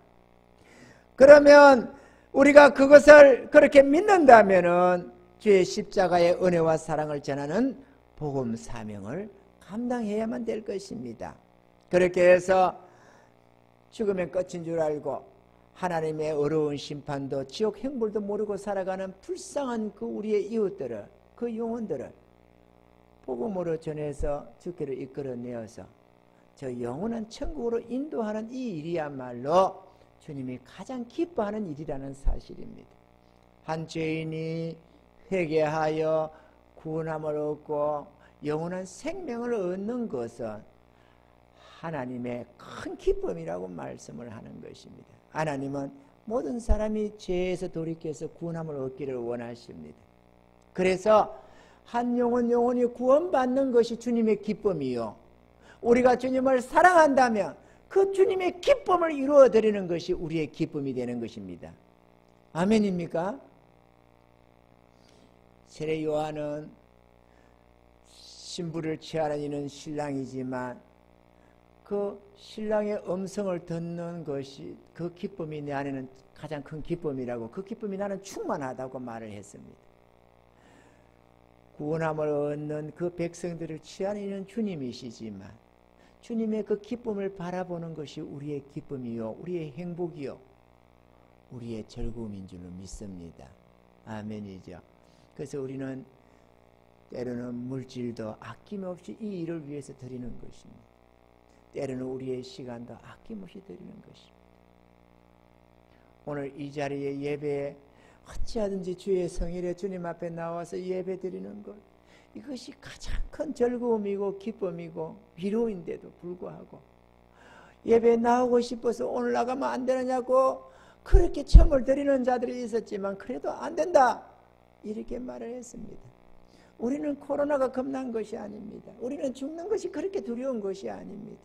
그러면 우리가 그것을 그렇게 믿는다면은 주의 십자가의 은혜와 사랑을 전하는 복음 사명을 감당해야만 될 것입니다. 그렇게 해서 죽으면 끝인 줄 알고 하나님의 어려운 심판도 지옥 행불도 모르고 살아가는 불쌍한 그 우리의 이웃들을, 그 영혼들을 복음으로 전해서 죽기를 이끌어내어서 저 영원한 천국으로 인도하는 이 일이야말로 주님이 가장 기뻐하는 일이라는 사실입니다. 한 죄인이 회개하여 구원함을 얻고 영원한 생명을 얻는 것은 하나님의 큰 기쁨이라고 말씀을 하는 것입니다. 하나님은 모든 사람이 죄에서 돌이켜서 구원함을 얻기를 원하십니다. 그래서 한 영혼이 구원받는 것이 주님의 기쁨이요, 우리가 주님을 사랑한다면 그 주님의 기쁨을 이루어드리는 것이 우리의 기쁨이 되는 것입니다. 아멘입니까? 세례 요한은 신부를 취하는 이는 신랑이지만 그 신랑의 음성을 듣는 것이 그 기쁨이 내 안에는 가장 큰 기쁨이라고, 그 기쁨이 나는 충만하다고 말을 했습니다. 구원함을 얻는 그 백성들을 취하는 이는 주님이시지만 주님의 그 기쁨을 바라보는 것이 우리의 기쁨이요, 우리의 행복이요, 우리의 즐거움인 줄로 믿습니다. 아멘이죠. 그래서 우리는 때로는 물질도 아낌없이 이 일을 위해서 드리는 것입니다. 때로는 우리의 시간도 아낌없이 드리는 것입니다. 오늘 이 자리에 예배에 어찌하든지 주의 성일에 주님 앞에 나와서 예배 드리는 것, 이것이 가장 큰 즐거움이고 기쁨이고 위로인데도 불구하고 예배에 나오고 싶어서 오늘 나가면 안 되느냐고 그렇게 청을 드리는 자들이 있었지만 그래도 안 된다 이렇게 말을 했습니다. 우리는 코로나가 겁난 것이 아닙니다. 우리는 죽는 것이 그렇게 두려운 것이 아닙니다.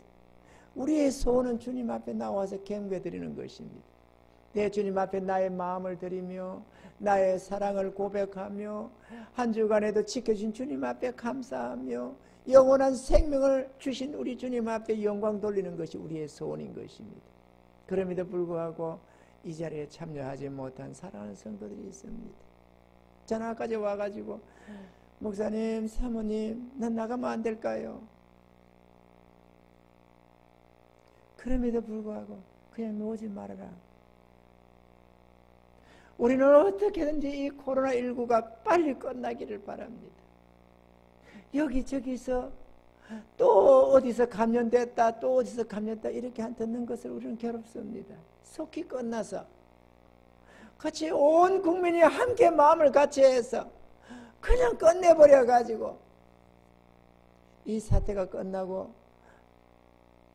우리의 소원은 주님 앞에 나와서 경배드리는 것입니다. 내 주님 앞에 나의 마음을 드리며 나의 사랑을 고백하며 한 주간에도 지켜준 주님 앞에 감사하며 영원한 생명을 주신 우리 주님 앞에 영광 돌리는 것이 우리의 소원인 것입니다. 그럼에도 불구하고 이 자리에 참여하지 못한 사랑하는 성도들이 있습니다. 전화까지 와가지고 목사님, 사모님, 난 나가면 안 될까요? 그럼에도 불구하고 그냥 놓지 말아라. 우리는 어떻게든지 이 코로나19가 빨리 끝나기를 바랍니다. 여기저기서 또 어디서 감염됐다, 또 어디서 감염됐다 이렇게 듣는 것을 우리는 괴롭습니다. 속히 끝나서 같이 온 국민이 함께 마음을 같이 해서 그냥 끝내버려 가지고 이 사태가 끝나고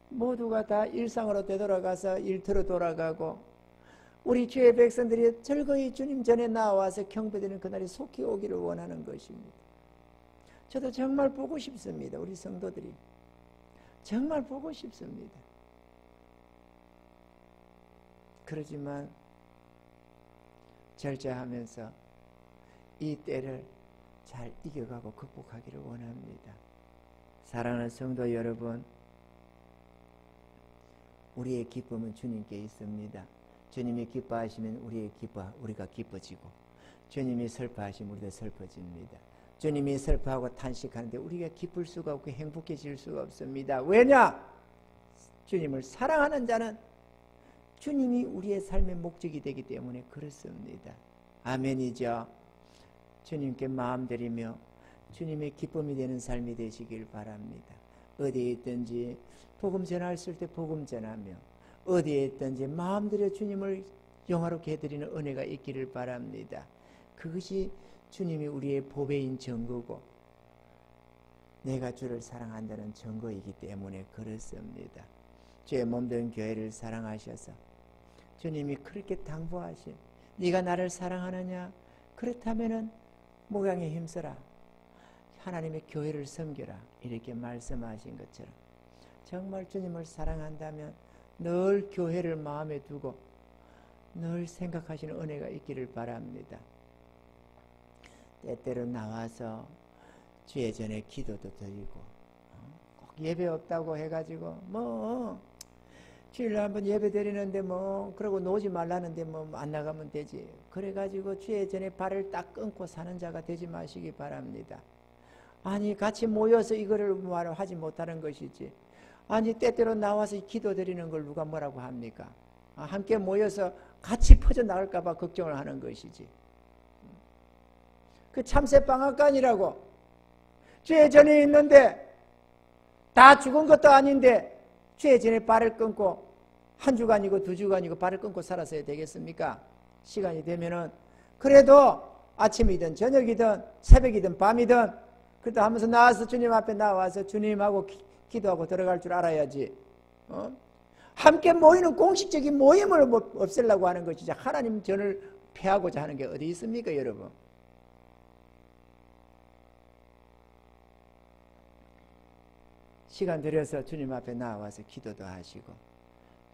모두가 다 일상으로 되돌아가서 일터로 돌아가고 우리 주의 백성들이 즐거이 주님 전에 나와서 경배드리는 그날이 속히 오기를 원하는 것입니다. 저도 정말 보고 싶습니다. 우리 성도들이 정말 보고 싶습니다. 그러지만 절제하면서 이 때를 잘 이겨가고 극복하기를 원합니다. 사랑하는 성도 여러분, 우리의 기쁨은 주님께 있습니다. 주님이 기뻐하시면 우리가 기뻐지고, 주님이 슬퍼하시면 우리도 슬퍼집니다. 주님이 슬퍼하고 탄식하는데 우리가 기쁠 수가 없고 행복해질 수가 없습니다. 왜냐? 주님을 사랑하는 자는 주님이 우리의 삶의 목적이 되기 때문에 그렇습니다. 아멘이죠. 주님께 마음 드리며 주님의 기쁨이 되는 삶이 되시길 바랍니다. 어디에 있든지 복음 전할 때 복음 전하며 어디에 있든지 마음들여 주님을 영화롭게 해드리는 은혜가 있기를 바랍니다. 그것이 주님이 우리의 보배인 증거고 내가 주를 사랑한다는 증거이기 때문에 그렇습니다. 주의 몸된 교회를 사랑하셔서 주님이 그렇게 당부하신 네가 나를 사랑하느냐? 그렇다면은 목양에 힘써라. 하나님의 교회를 섬겨라. 이렇게 말씀하신 것처럼 정말 주님을 사랑한다면 늘 교회를 마음에 두고 늘 생각하시는 은혜가 있기를 바랍니다. 때때로 나와서 주의 전에 기도도 드리고 꼭 예배 없다고 해가지고 주일날 한번 예배 드리는데 그러고 놓지 말라는데 안 나가면 되지. 그래가지고 주의 전에 발을 딱 끊고 사는 자가 되지 마시기 바랍니다. 아니 같이 모여서 이거를 하지 못하는 것이지. 아니 때때로 나와서 기도 드리는 걸 누가 뭐라고 합니까? 함께 모여서 같이 퍼져나갈까 봐 걱정을 하는 것이지. 그 참새방앗간이라고 주의 전에 있는데 다 죽은 것도 아닌데 주의 전에 발을 끊고 한 주간이고 두 주간이고 발을 끊고 살았어야 되겠습니까? 시간이 되면은 그래도 아침이든 저녁이든 새벽이든 밤이든 그래도 하면서 나와서 주님 앞에 나와서 주님하고 기도하고 들어갈 줄 알아야지. 함께 모이는 공식적인 모임을 없애려고 하는 것이지 하나님 전을 폐하고자 하는 게 어디 있습니까, 여러분? 시간 들여서 주님 앞에 나와서 기도도 하시고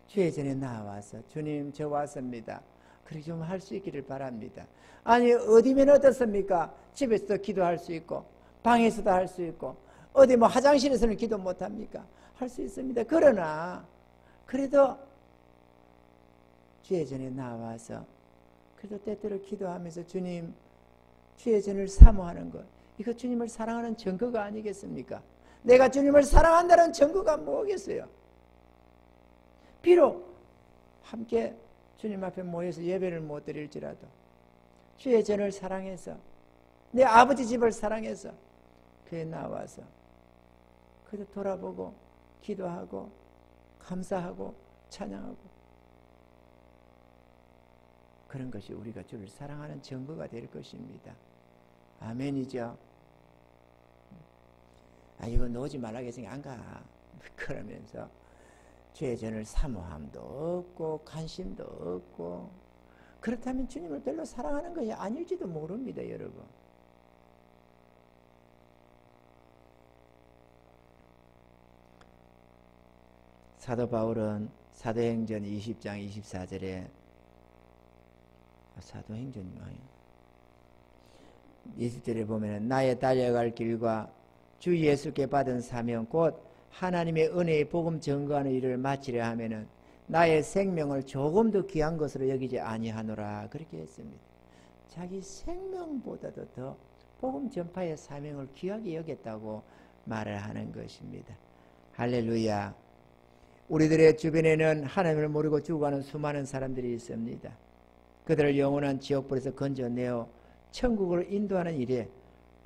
주의 전에 나와서 주님 저 왔습니다. 그렇게 좀 할 수 있기를 바랍니다. 아니 어디면 어떻습니까? 집에서도 기도할 수 있고 방에서도 할 수 있고 어디 화장실에서는 기도 못합니까? 할 수 있습니다. 그러나 그래도 주의 전에 나와서 그래도 때때로 기도하면서 주님 주의 전을 사모하는 것, 이거 주님을 사랑하는 증거가 아니겠습니까? 내가 주님을 사랑한다는 증거가 뭐겠어요? 비록 함께 주님 앞에 모여서 예배를 못 드릴지라도 주의 전을 사랑해서 내 아버지 집을 사랑해서 그에 나와서 그래도 돌아보고 기도하고 감사하고 찬양하고 그런 것이 우리가 주를 사랑하는 증거가 될 것입니다. 아멘이죠. 이거 놓지 말라겠으니 안 가. 그러면서 죄의 전을 사모함도 없고 관심도 없고 그렇다면 주님을 별로 사랑하는 것이 아닐지도 모릅니다. 여러분. 사도 바울은 사도행전 20장 24절에 사도행전이 많이 20절에 보면 나의 달려갈 길과 주 예수께 받은 사명 곧 하나님의 은혜의 복음 증거하는 일을 마치려 하면은 나의 생명을 조금도 귀한 것으로 여기지 아니하노라 그렇게 했습니다. 자기 생명보다도 더 복음 전파의 사명을 귀하게 여겼다고 말을 하는 것입니다. 할렐루야. 우리들의 주변에는 하나님을 모르고 죽어가는 수많은 사람들이 있습니다. 그들을 영원한 지옥불에서 건져내어 천국으로 인도하는 일에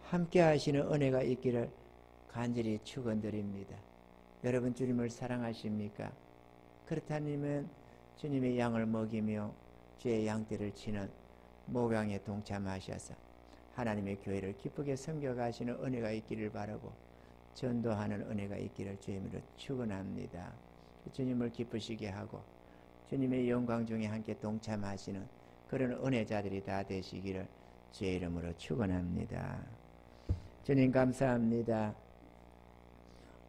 함께 하시는 은혜가 있기를 간절히 축원드립니다. 여러분 주님을 사랑하십니까? 그렇다면 주님의 양을 먹이며 주의 양떼를 치는 목양에 동참하셔서 하나님의 교회를 기쁘게 섬겨가시는 은혜가 있기를 바라고 전도하는 은혜가 있기를 주의 이름으로 축원합니다. 주님을 기쁘시게 하고 주님의 영광 중에 함께 동참하시는 그런 은혜자들이 다 되시기를 주의 이름으로 축원합니다. 주님 감사합니다.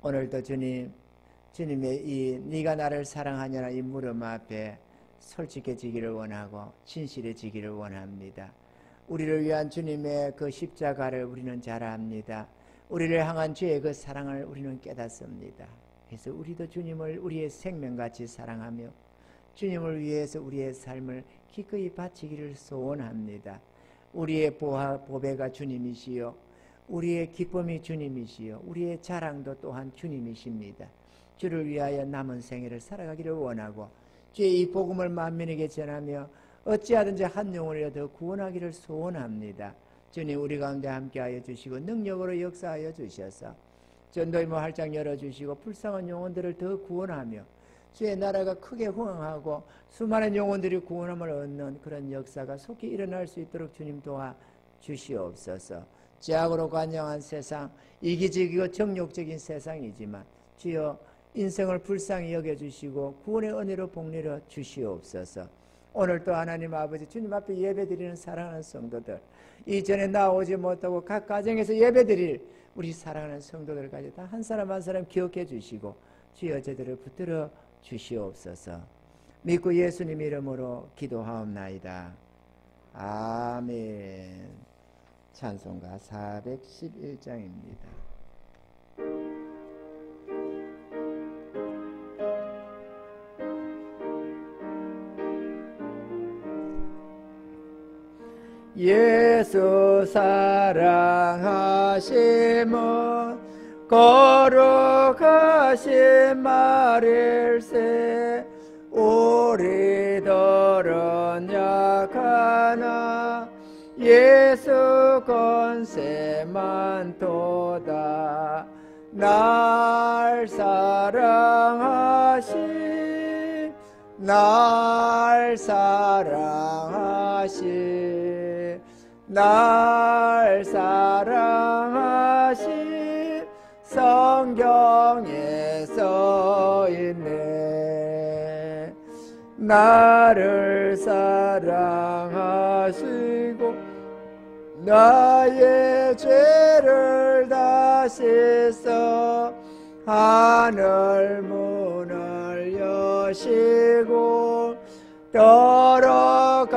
오늘도 주님의 이 네가 나를 사랑하냐나 이 물음 앞에 솔직해지기를 원하고 진실해지기를 원합니다. 우리를 위한 주님의 그 십자가를 우리는 잘 압니다. 우리를 향한 주의 그 사랑을 우리는 깨닫습니다. 그래서 우리도 주님을 우리의 생명같이 사랑하며 주님을 위해서 우리의 삶을 기꺼이 바치기를 소원합니다. 우리의 보배가 주님이시요 우리의 기쁨이 주님이시요 우리의 자랑도 또한 주님이십니다. 주를 위하여 남은 생애를 살아가기를 원하고 주의 이 복음을 만민에게 전하며 어찌하든지 한 영혼이라도 구원하기를 소원합니다. 주님 우리 가운데 함께하여 주시고 능력으로 역사하여 주셔서 전도의 문 활짝 열어주시고 불쌍한 영혼들을 더 구원하며 주의 나라가 크게 흥황하고 수많은 영혼들이 구원함을 얻는 그런 역사가 속히 일어날 수 있도록 주님 도와 주시옵소서. 죄악으로 관영한 세상, 이기적이고 정욕적인 세상이지만 주여 인생을 불쌍히 여겨주시고 구원의 은혜로 복내려 주시옵소서. 오늘도 하나님 아버지 주님 앞에 예배드리는 사랑하는 성도들, 이전에 나오지 못하고 각 가정에서 예배드릴 우리 사랑하는 성도들까지 다 한 사람 한 사람 기억해 주시고 주여 저들을 붙들어 주시옵소서. 믿고 예수님 이름으로 기도하옵나이다. 아멘. 찬송가 411장입니다. 예수 사랑하심은 거룩하신 말일세. 우리들은 약하나 예수 권세만 도다. 날 사랑하시 날 사랑하시 날 사랑하시 성경에 써있네. 나를 사랑하시고 나의 죄를 다 씻어 하늘 문을 여시고 들어가게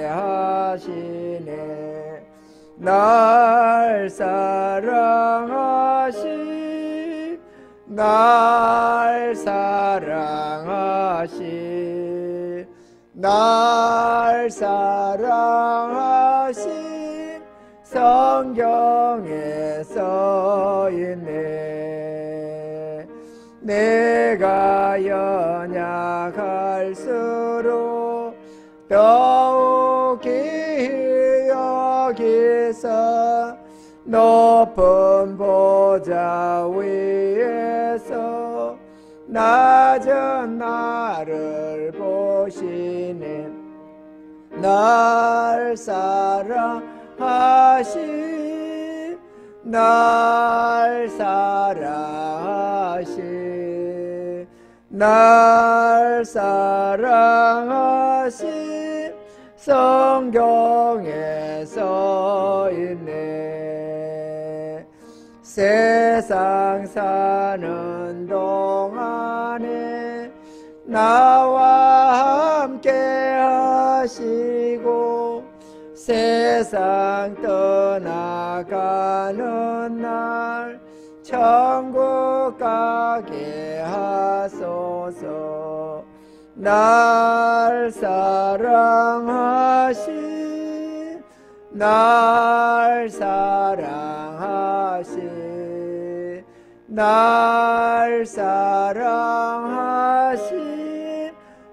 하시네. 날 사랑하시 날 사랑하시 날 사랑하시 성경에 써있네. 내가 연약할수록 더욱 기히 여기서 높은 보좌 위에서 낮은 나를 보시네. 날 사랑하시 날 사랑하시 날 사랑하시 성경에 써있네. 세상 사는 동안에 나와 함께 하시고 세상 떠나가는 날 천국 가게 하소서. 날 사랑하시 날 사랑하시 날 사랑하시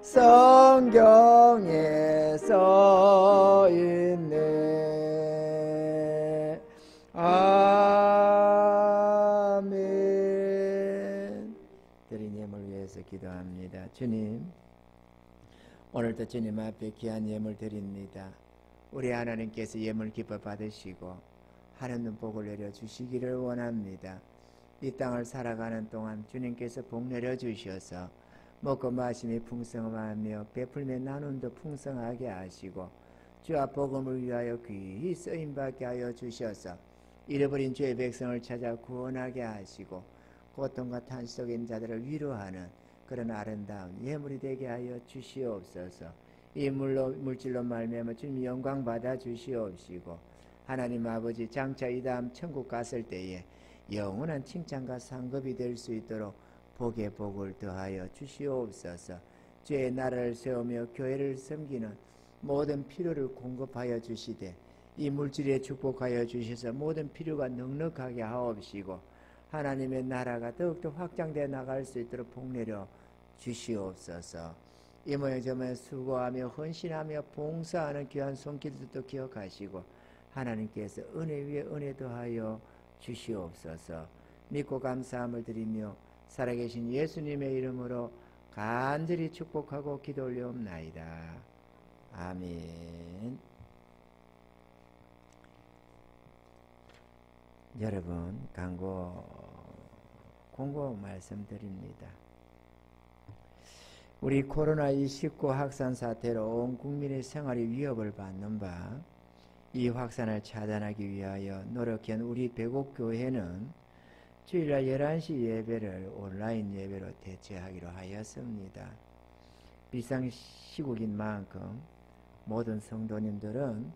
성경에 써있네. 아멘. 드린 예물 위해서 기도합니다. 주님, 오늘도 주님 앞에 귀한 예물 드립니다. 우리 하나님께서 예물 기뻐 받으시고 하나님 복을 내려 주시기를 원합니다. 이 땅을 살아가는 동안 주님께서 복 내려 주셔서 먹고 마심이 풍성하며 베풀며 나눔도 풍성하게 하시고 주와 복음을 위하여 귀히 쓰임받게 하여 주셔서 잃어버린 주의 백성을 찾아 구원하게 하시고 고통과 탄식 속인 자들을 위로하는 그런 아름다운 예물이 되게 하여 주시옵소서. 이 물질로 말미암아 주님 영광 받아 주시옵시고 하나님 아버지 장차 이 다음 천국 갔을 때에 영원한 칭찬과 상급이 될 수 있도록 복에 복을 더하여 주시옵소서. 주의 나라를 세우며 교회를 섬기는 모든 필요를 공급하여 주시되 이 물질에 축복하여 주셔서 모든 필요가 넉넉하게 하옵시고 하나님의 나라가 더욱더 확장되어 나갈 수 있도록 복 내려 주시옵소서. 이 모양 저 모양 수고하며 헌신하며 봉사하는 귀한 손길들도 기억하시고 하나님께서 은혜 위에 은혜 더하여 주시옵소서. 믿고 감사함을 드리며 살아계신 예수님의 이름으로 간절히 축복하고 기도 올려옵나이다. 아멘. 여러분, 공고 말씀드립니다. 우리 코로나19 확산 사태로 온 국민의 생활이 위협을 받는 바, 이 확산을 차단하기 위하여 노력한 우리 배곡교회는 주일날 11시 예배를 온라인 예배로 대체하기로 하였습니다. 비상시국인 만큼 모든 성도님들은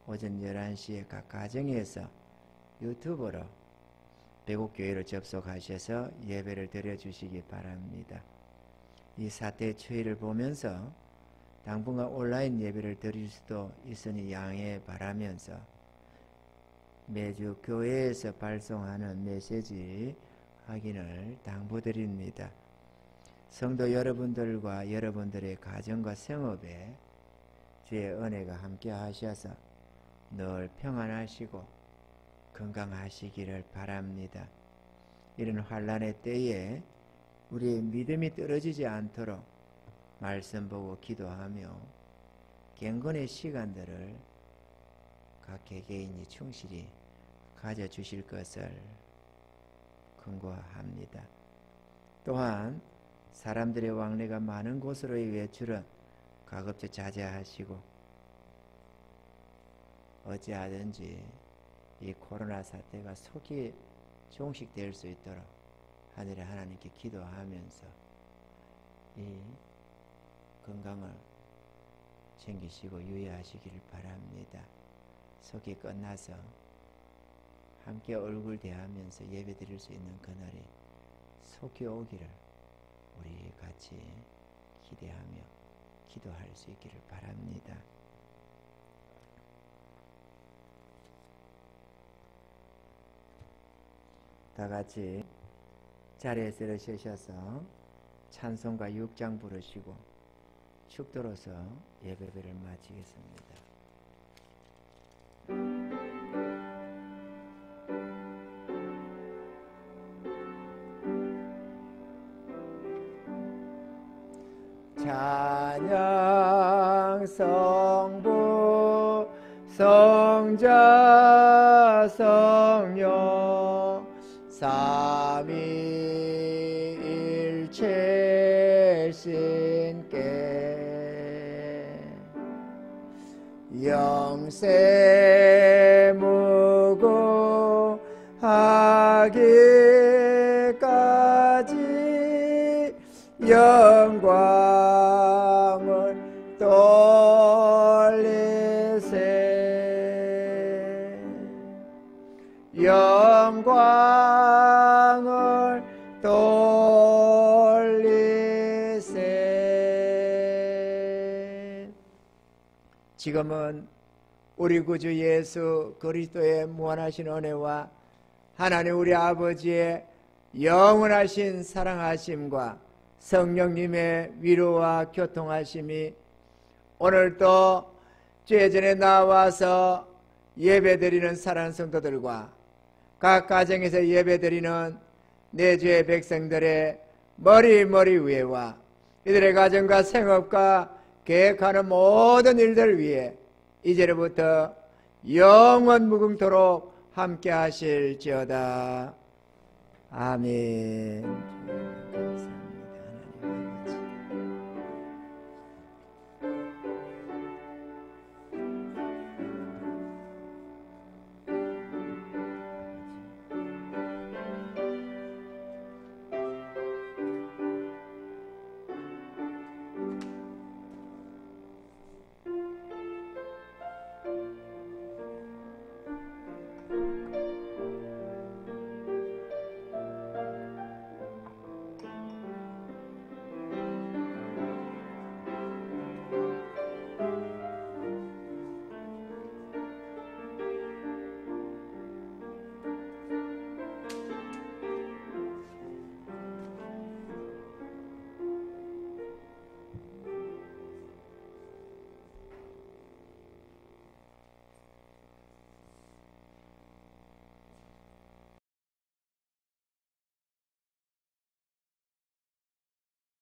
오전 11시에 각 가정에서 유튜브로 배곡교회를 접속하셔서 예배를 드려주시기 바랍니다. 이 사태의 추이를 보면서 당분간 온라인 예배를 드릴 수도 있으니 양해 바라면서 매주 교회에서 발송하는 메시지 확인을 당부드립니다. 성도 여러분들과 여러분들의 가정과 생업에 주의 은혜가 함께 하셔서 늘 평안하시고 건강하시기를 바랍니다. 이런 환난의 때에 우리의 믿음이 떨어지지 않도록 말씀 보고 기도하며 경건의 시간들을 각 개개인이 충실히 가져주실 것을 권고합니다. 또한 사람들의 왕래가 많은 곳으로의 외출은 가급적 자제하시고 어찌하든지 이 코로나 사태가 속히 종식될 수 있도록 하늘의 하나님께 기도하면서 이 건강을 챙기시고 유의하시기를 바랍니다. 속이 끝나서 함께 얼굴 대하면서 예배 드릴 수 있는 그날이 속히 오기를 우리 같이 기대하며 기도할 수 있기를 바랍니다. 다 같이 자리에서 일어서셔서 찬송가 6장 부르시고 축도로서 예배를 마치겠습니다. 찬양 성부 성자 성령 삼위일체신께 영세 무고하기까지 영광을 돌리세 영광을 돌리세. 지금은 우리 구주 예수 그리스도의 무한하신 은혜와 하나님 우리 아버지의 영원하신 사랑하심과 성령님의 위로와 교통하심이 오늘도 주의 전에 나와서 예배드리는 사랑하는 성도들과 각 가정에서 예배드리는 내 주의 백성들의 머리 위에와 이들의 가정과 생업과 계획하는 모든 일들 위에 이제로부터 영원 무궁토록 함께 하실지어다. 아멘. 감사합니다.